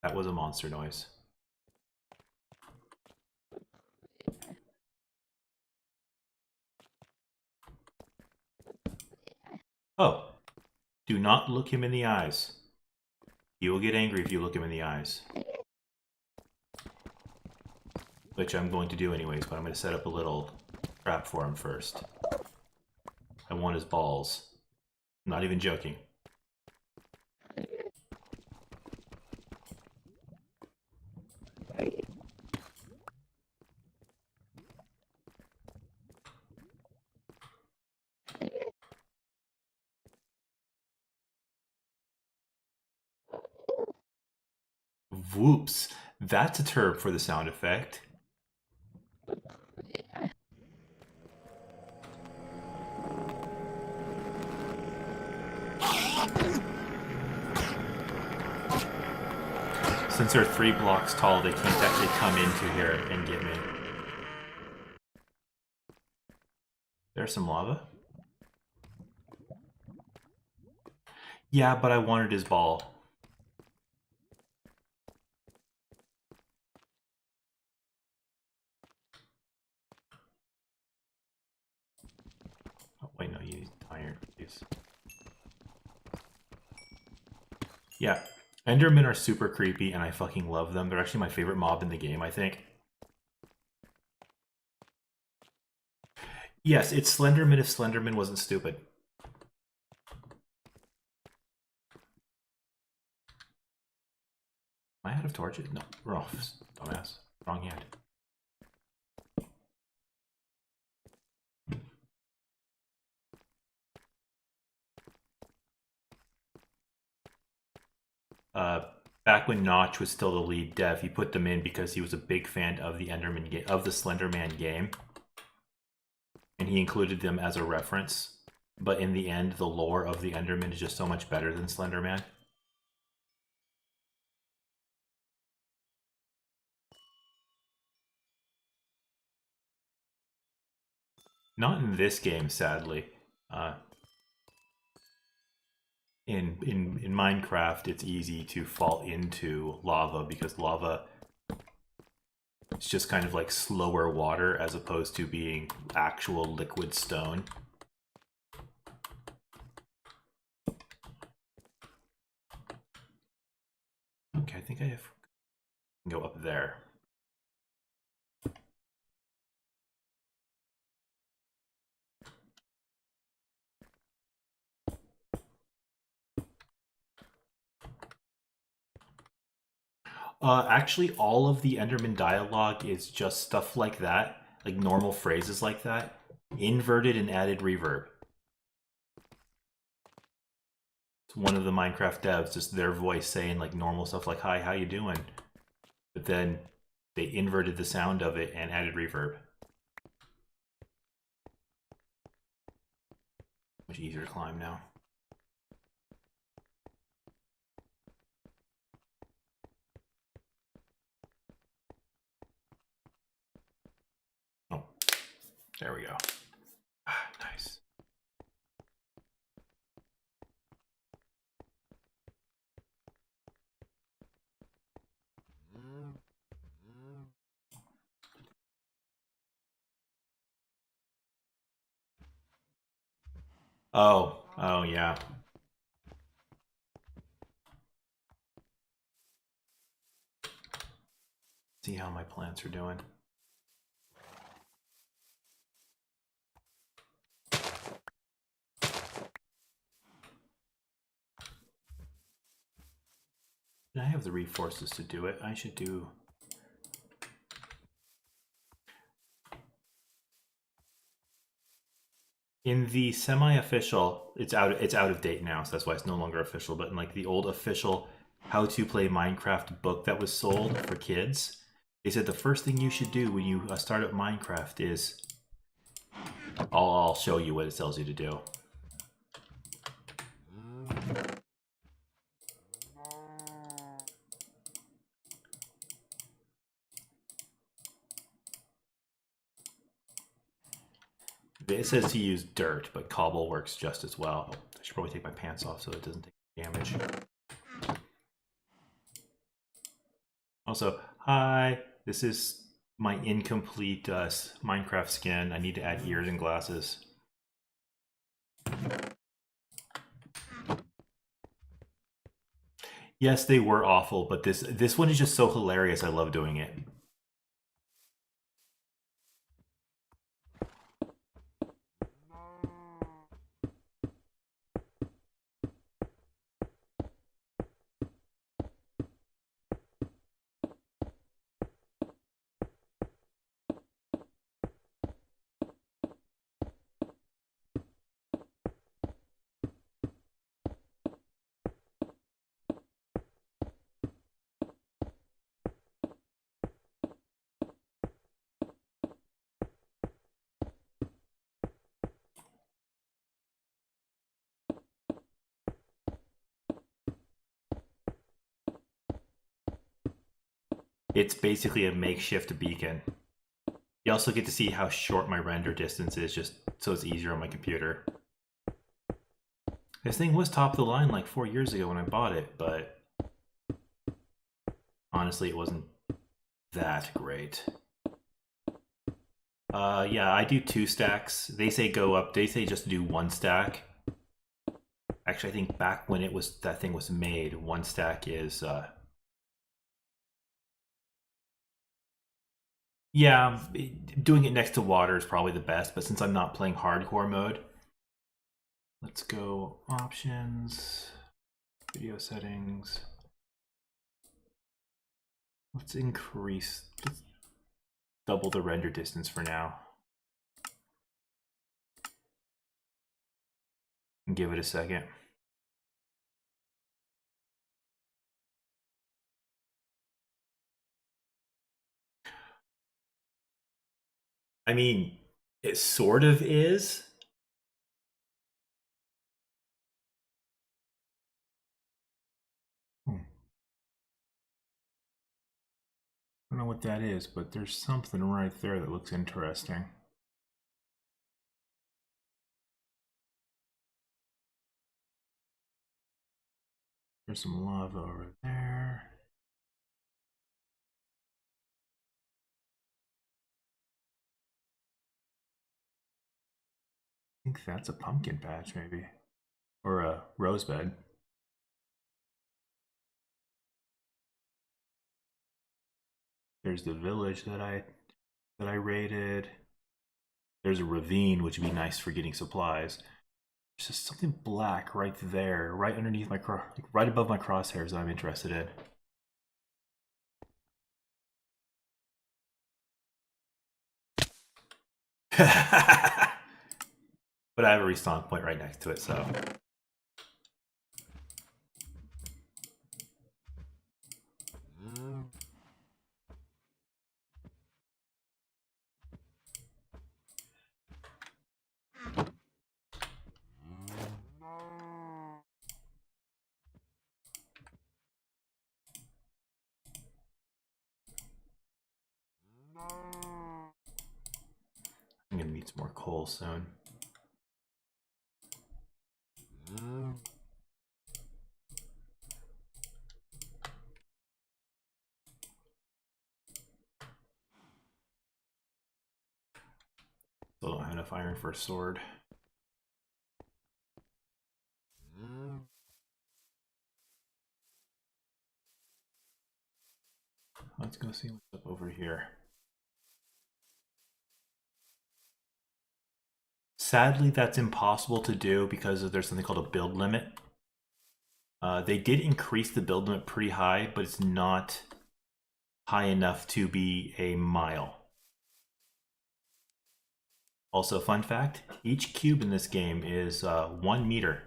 Speaker 1: That was a monster noise. Oh, do not look him in the eyes. He will get angry if you look him in the eyes. Which I'm going to do anyways, but I'm going to set up a little trap for him first. I want his balls. I'm not even joking. Whoops. That's a term for the sound effect. Since they're 3 blocks tall, they can't actually come into here and get me. There's some lava. Yeah, but I wanted his ball. Oh, wait, no, you need iron, please. Yeah, Endermen are super creepy, and I fucking love them. They're actually my favorite mob in the game, I think. Yes, it's Slenderman if Slenderman wasn't stupid. Am I out of torches? No. Oh, dumbass. Wrong hand. Back when Notch was still the lead dev, he put them in because he was a big fan of the Enderman game, of the Slenderman game, and he included them as a reference. But in the end, the lore of the Enderman is just so much better than Slenderman. Not in this game, sadly. In Minecraft, it's easy to fall into lava because lava is just kind of like slower water as opposed to being actual liquid stone. Okay, I think I can go up there. Actually, all of the Enderman dialogue is just stuff like that, like normal phrases like that, inverted and added reverb. It's one of the Minecraft devs, just their voice saying like normal stuff like "Hi, how you doing?" But then they inverted the sound of it and added reverb. Much easier to climb now. Oh, there we go. Ah, nice. Oh yeah. See how my plants are doing. And I have the resources to do it. I should do. In the semi-official, it's out of date now, so that's why it's no longer official. But in like the old official how to play Minecraft book that was sold for kids, they said the first thing you should do when you start up Minecraft is I'll show you what it tells you to do. It says to use dirt, but cobble works just as well. Oh, I should probably take my pants off so it doesn't take damage. Also, hi, this is my incomplete Minecraft skin. I need to add ears and glasses. Yes, they were awful, but this one is just so hilarious. I love doing it. It's basically a makeshift beacon. You also get to see how short my render distance is, just so it's easier on my computer. This thing was top of the line like 4 years ago when I bought it, but honestly, it wasn't that great. Yeah, I do 2 stacks. They say go up. They say just do 1 stack. Actually, I think back when that thing was made, 1 stack is yeah, doing it next to water is probably the best, but since I'm not playing hardcore mode, let's go options, video settings. Let's double the render distance for now. And give it a second. I mean, it sort of is. I don't know what that is, but there's something right there that looks interesting. There's some lava over there. I think that's a pumpkin patch, maybe. Or a rose bed. There's the village that I raided. There's a ravine, which would be nice for getting supplies. There's just something black right there, right underneath my right above my crosshairs that I'm interested in. But I have a respawn point right next to it, so. I'm gonna need some more coal soon. Still don't have enough iron for a sword. Let's go see what's up over here. Sadly, that's impossible to do because there's something called a build limit. They did increase the build limit pretty high, but it's not high enough to be a mile. Also, fun fact, each cube in this game is 1 meter.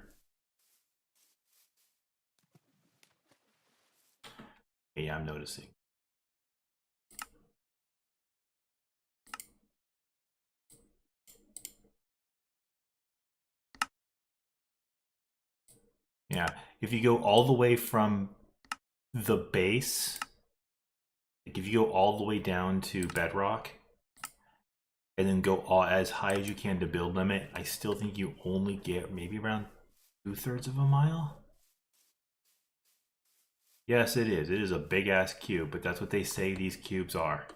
Speaker 1: Yeah, I'm noticing. Yeah, if you go all the way from the base, like if you go all the way down to bedrock, and then go as high as you can to build limit, I still think you only get maybe around 2/3 of a mile. Yes, it is. It is a big ass cube, but that's what they say these cubes are.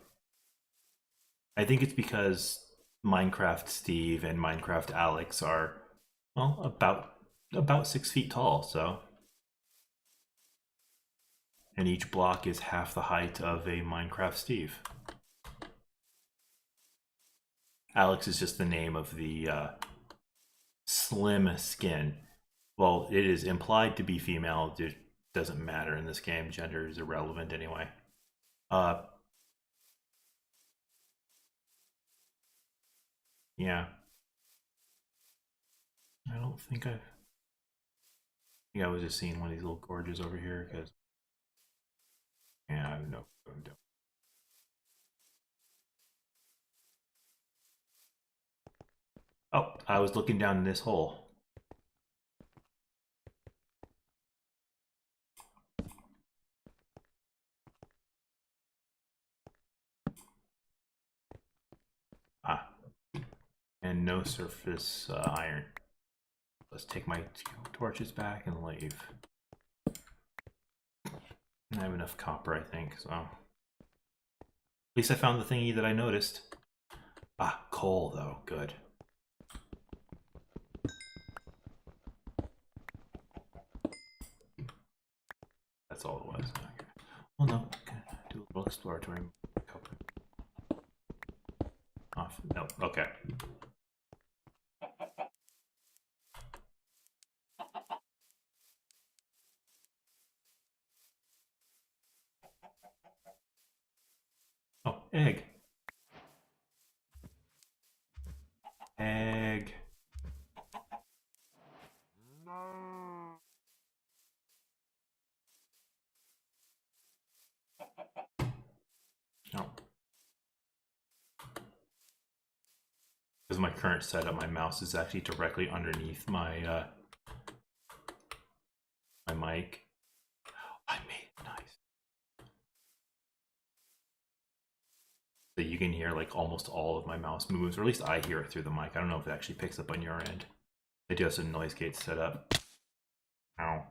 Speaker 1: I think it's because Minecraft Steve and Minecraft Alex are, well, about 6 feet tall, so. And each block is half the height of a Minecraft Steve. Alex is just the name of the slim skin. Well, it is implied to be female. It doesn't matter in this game. Gender is irrelevant anyway. Yeah. I don't think I've. Yeah, I was just seeing one of these little gorges over here because. Yeah, I don't know. Oh, I was looking down in this hole. Ah, and no surface iron. Let's take my torches back and leave. I have enough copper, I think, so. At least I found the thingy that I noticed. Ah, coal, though. Good. That's all it was. Okay. Well, no. Okay. Do a little exploratory. Off. No. Okay. Oh, egg. Egg. No. Because my current setup, my mouse is actually directly underneath my my mic. I made it nice. So you can hear like almost all of my mouse moves, or at least I hear it through the mic. I don't know if it actually picks up on your end. I do have some noise gates set up. Ow.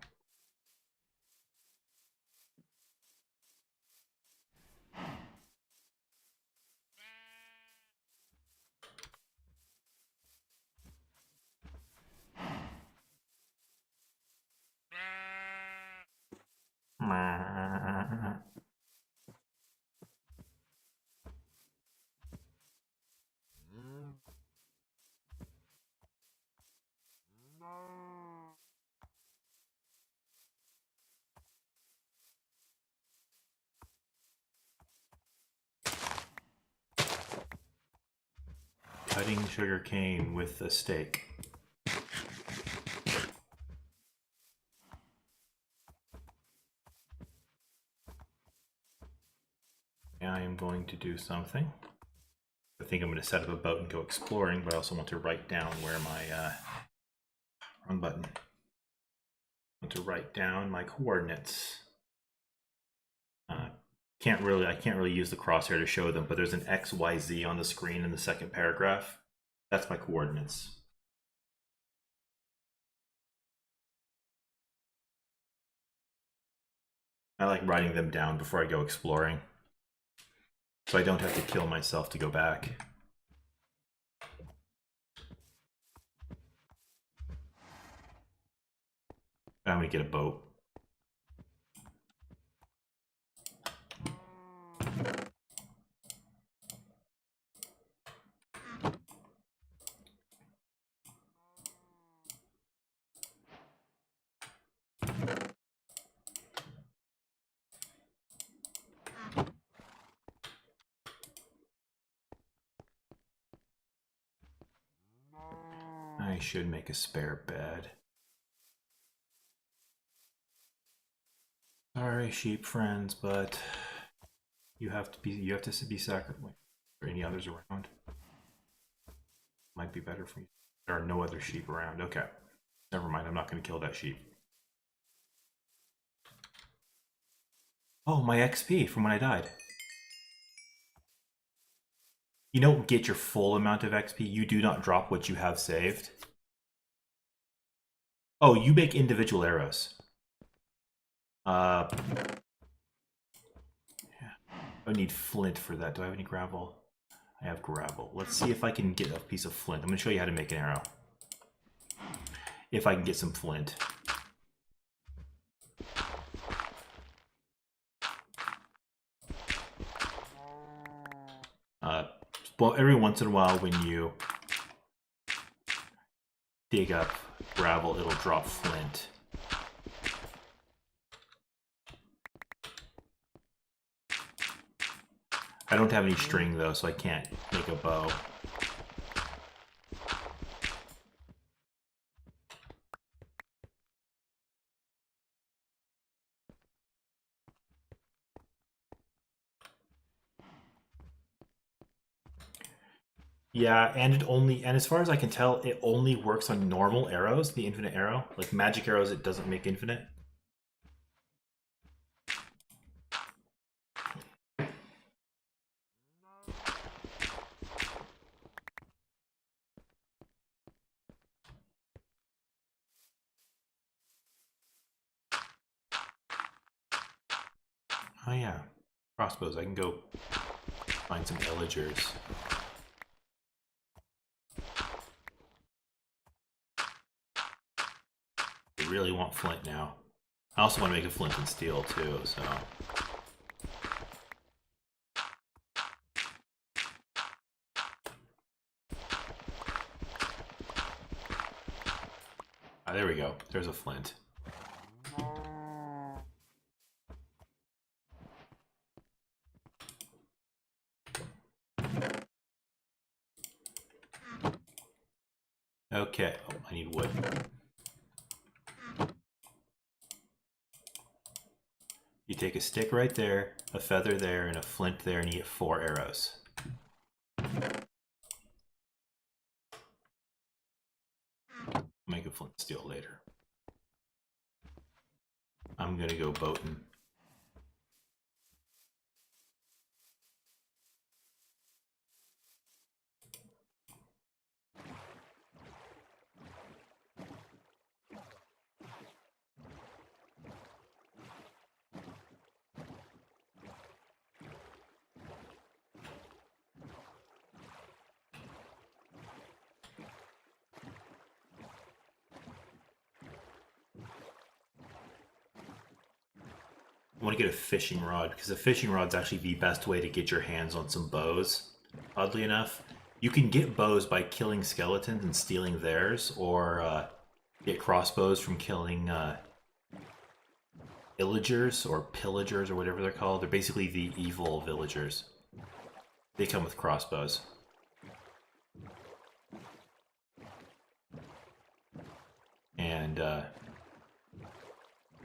Speaker 1: Cutting sugar cane with a stake. I am going to do something. I think I'm going to set up a boat and go exploring, but I also want to write down where my wrong button. I want to write down my coordinates. I can't really use the crosshair to show them, but there's an X, Y, Z on the screen in the second paragraph. That's my coordinates. I like writing them down before I go exploring, so I don't have to kill myself to go back. I'm gonna get a boat. I should make a spare bed. Sorry, sheep friends, but you have to be sacrificed. Are any others around? Might be better for you. There are no other sheep around. Okay. Never mind, I'm not going to kill that sheep. Oh, my XP from when I died. You don't get your full amount of XP. You do not drop what you have saved. Oh, you make individual arrows. Yeah. I need flint for that. Do I have any gravel? I have gravel. Let's see if I can get a piece of flint. I'm going to show you how to make an arrow. If I can get some flint. Well, every once in a while when you dig up gravel, it'll drop flint. I don't have any string though, so I can't make a bow. Yeah, and as far as I can tell, it only works on normal arrows, the infinite arrow. Like magic arrows, it doesn't make infinite. Oh yeah, crossbows. I can go find some villagers. I really want flint now. I also want to make a flint and steel too, so. Ah, there we go. There's a flint. Okay. Oh, I need wood. You take a stick right there, a feather there, and a flint there, and you get 4 arrows. Make a flint steel later. I'm gonna go boating. I want to get a fishing rod because a fishing rod's actually the best way to get your hands on some bows. Oddly enough, you can get bows by killing skeletons and stealing theirs, or get crossbows from killing villagers or pillagers or whatever they're called. They're basically the evil villagers. They come with crossbows.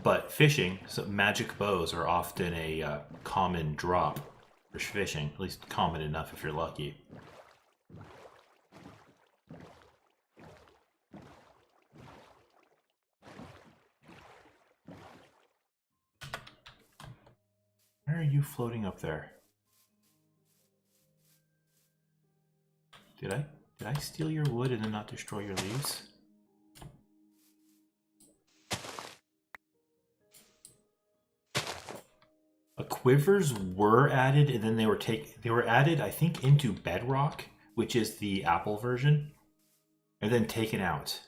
Speaker 1: but fishing, so magic bows are often a common drop for fishing, at least common enough if you're lucky. Where are you floating up there? Did I steal your wood and then not destroy your leaves? Quivers were added, and then they were added, I think, into Bedrock, which is the Apple version, and then taken out.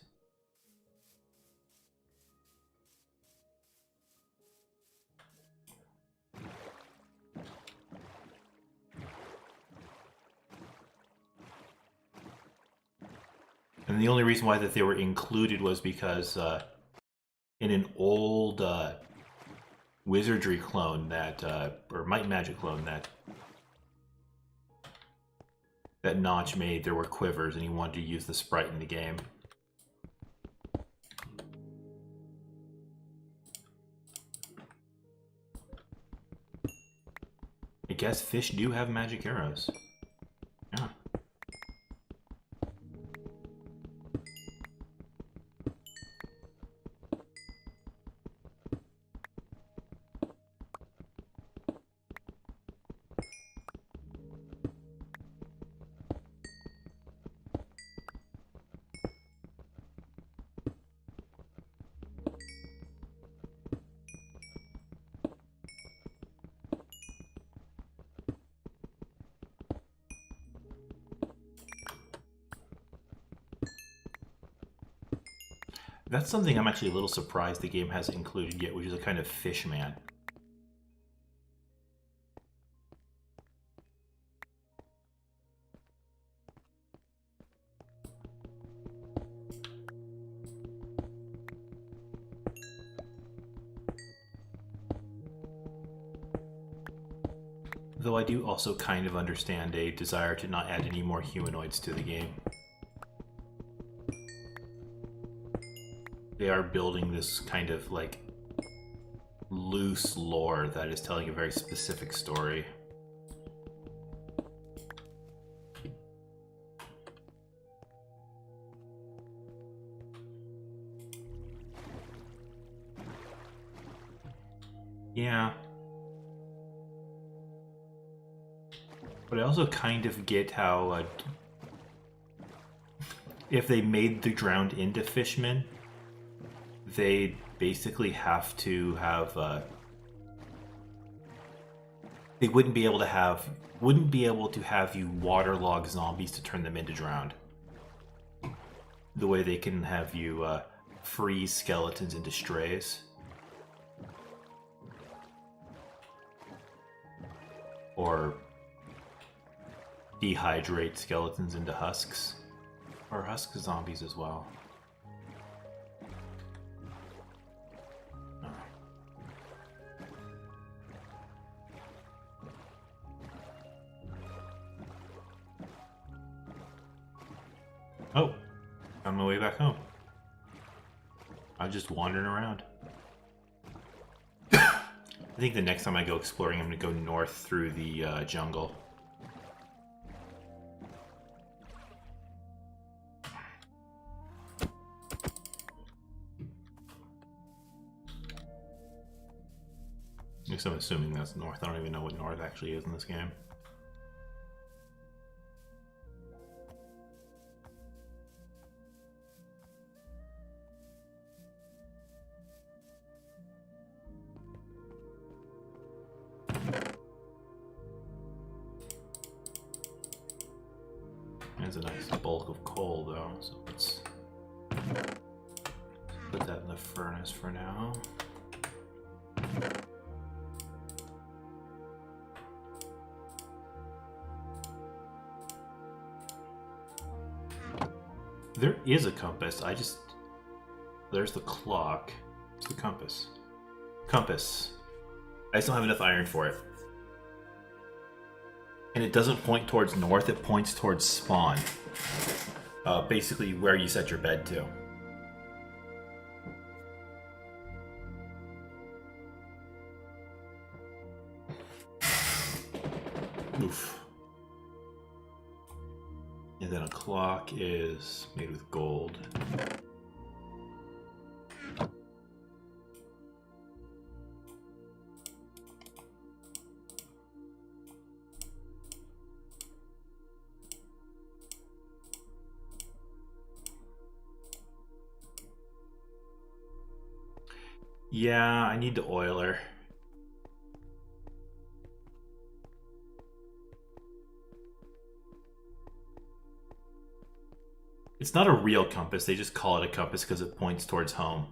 Speaker 1: And the only reason why that they were included was because in an old wizardry clone that, or might magic clone that Notch made, there were quivers, and he wanted to use the sprite in the game. I guess fish do have magic arrows. Yeah. That's something I'm actually a little surprised the game hasn't included yet, which is a kind of fish man. Though I do also kind of understand a desire to not add any more humanoids to the game. They are building this kind of like loose lore that is telling a very specific story. Yeah. But I also kind of get how if they made the drowned into fishmen, they basically have to have they wouldn't be able to have you waterlog zombies to turn them into drowned. The way they can have you freeze skeletons into strays. Or dehydrate skeletons into husks. Or husk zombies as well. Oh, on my way back home. I'm just wandering around. I think the next time I go exploring, I'm going to go north through the jungle. At least I'm assuming that's north. I don't even know what north actually is in this game. There's a nice bulk of coal though, so let's put that in the furnace for now. There is a compass, there's the clock. It's the compass. Compass. I just don't have enough iron for it. And it doesn't point towards north, it points towards spawn. Basically where you set your bed to. Oof. And then a clock is made with gold. Yeah, I need the oiler. It's not a real compass, they just call it a compass because it points towards home.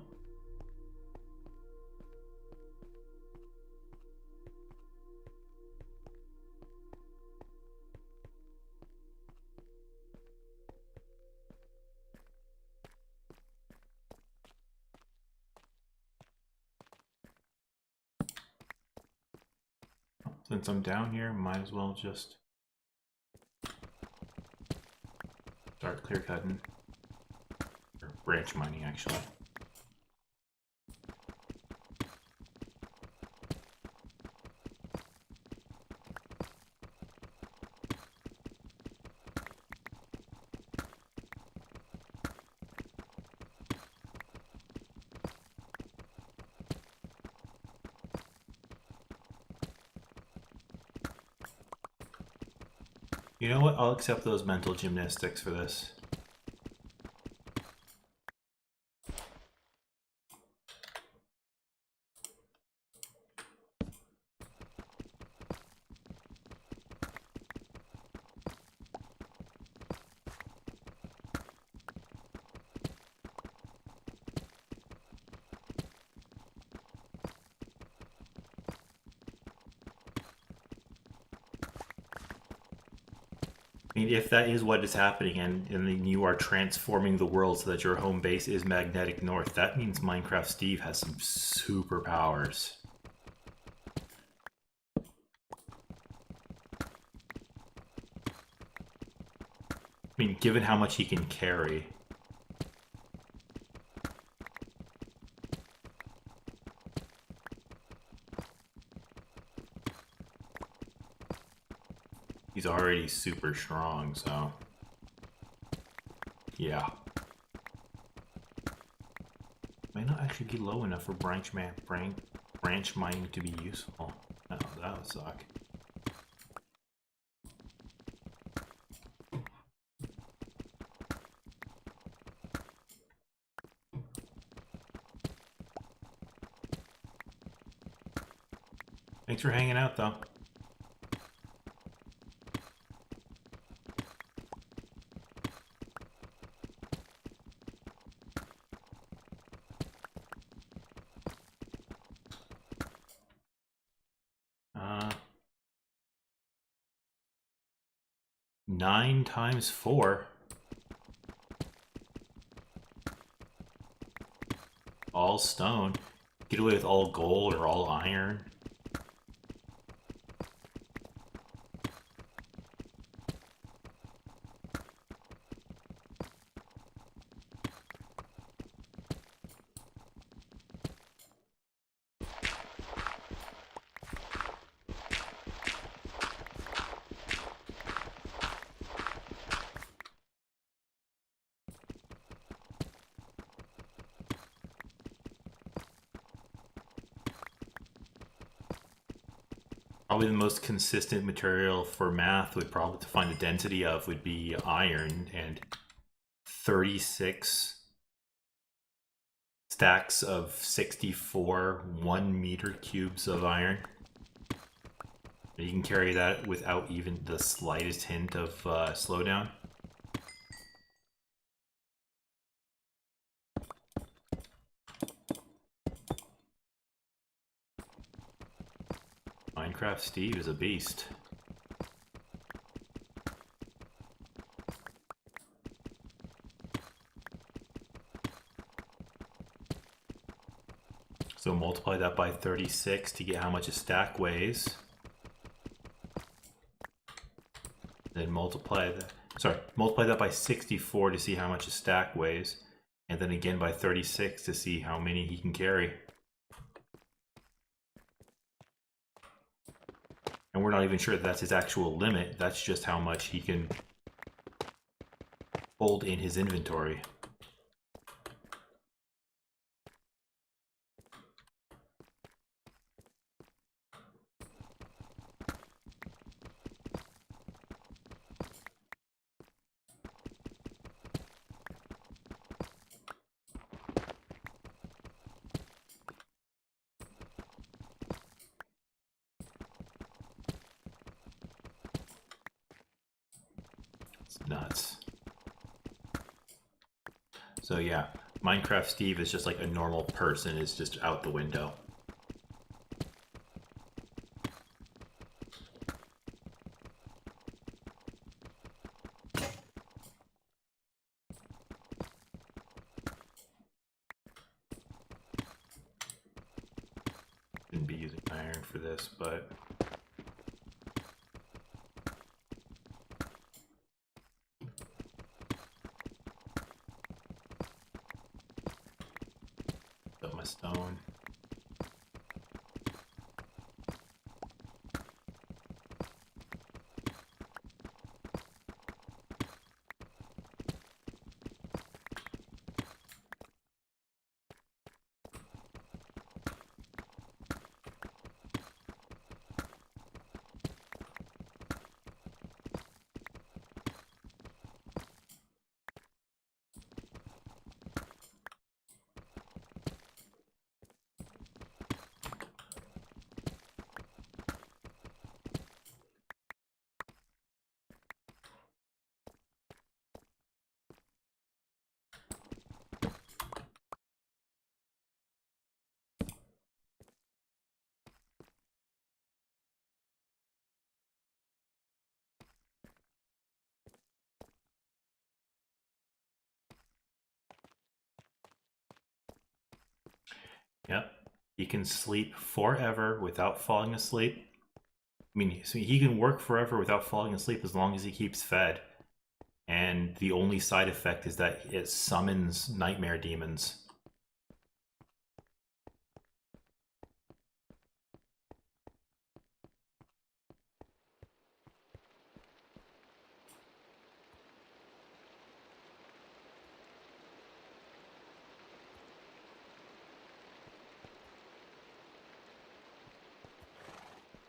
Speaker 1: Since I'm down here, might as well just start clear cutting. Or branch mining, actually. You know what? I'll accept those mental gymnastics for this. I mean, if that is what is happening, and then you are transforming the world so that your home base is magnetic north, that means Minecraft Steve has some superpowers. I mean, given how much he can carry. He's already super strong, so yeah. Might not actually be low enough for branch mining to be useful. Oh, that would suck. Thanks for hanging out, though. Uh, 9 times 4. All stone. Get away with all gold or all iron. Probably the most consistent material for math would probably to find the density of would be iron, and 36 stacks of 64 1-meter cubes of iron. You can carry that without even the slightest hint of slowdown. Minecraft Steve is a beast. So multiply that by 36 to get how much a stack weighs. Then multiply that by 64 to see how much a stack weighs. And then again by 36 to see how many he can carry. And we're not even sure that that's his actual limit. That's just how much he can hold in his inventory. It's nuts. So yeah, Minecraft Steve is just like a normal person, is just out the window. Shouldn't be using iron for this, but got my stone. Yep. He can sleep forever without falling asleep. I mean, so he can work forever without falling asleep as long as he keeps fed. And the only side effect is that it summons nightmare demons.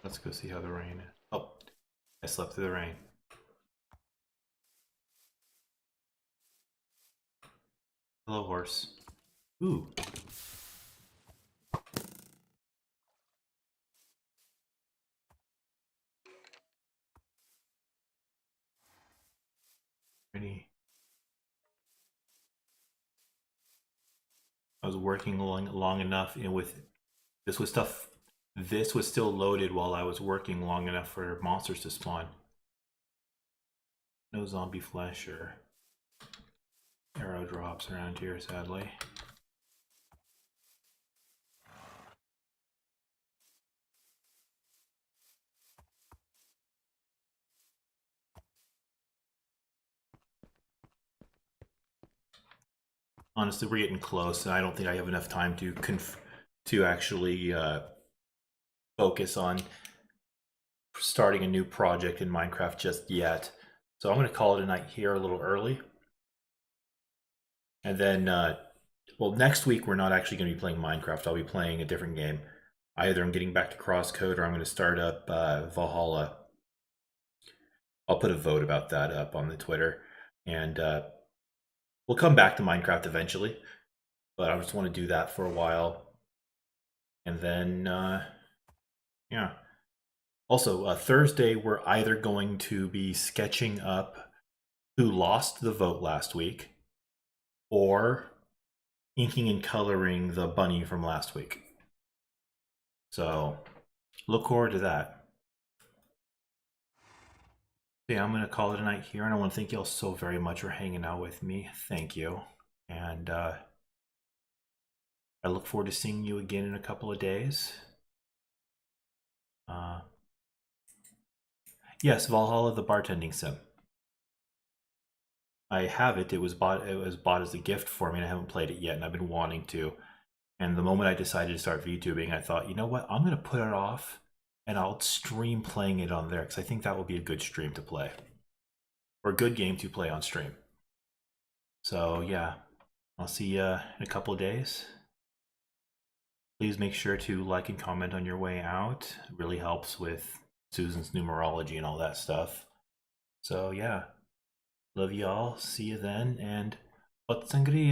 Speaker 1: Let's go see how the rain is. Oh, I slept through the rain. Hello, horse. Ooh. Pretty. I was working long enough, and with this was stuff. This was still loaded while I was working long enough for monsters to spawn. No zombie flesh or arrow drops around here, sadly. Honestly, we're getting close, and I don't think I have enough time to actually focus on starting a new project in Minecraft just yet. So I'm going to call it a night here a little early. And then, well, next week we're not actually going to be playing Minecraft. I'll be playing a different game. Either I'm getting back to Crosscode or I'm going to start up Valhalla. I'll put a vote about that up on the Twitter. And we'll come back to Minecraft eventually. But I just want to do that for a while. And then, yeah. Also, Thursday, we're either going to be sketching up who lost the vote last week, or inking and coloring the bunny from last week. So, look forward to that. Yeah, I'm going to call it a night here, and I want to thank you all so very much for hanging out with me. Thank you. And I look forward to seeing you again in a couple of days. Yes, Valhalla, the bartending sim. I have it. It was bought. It was bought as a gift for me, and I haven't played it yet. And I've been wanting to. And the moment I decided to start VTubing, I thought, you know what? I'm going to put it off and I'll stream playing it on there because I think that will be a good stream to play, or a good game to play on stream. So yeah, I'll see you in a couple of days. Please make sure to like and comment on your way out. It really helps with Susan's numerology and all that stuff. So yeah, love y'all. See you then, and pot sangria.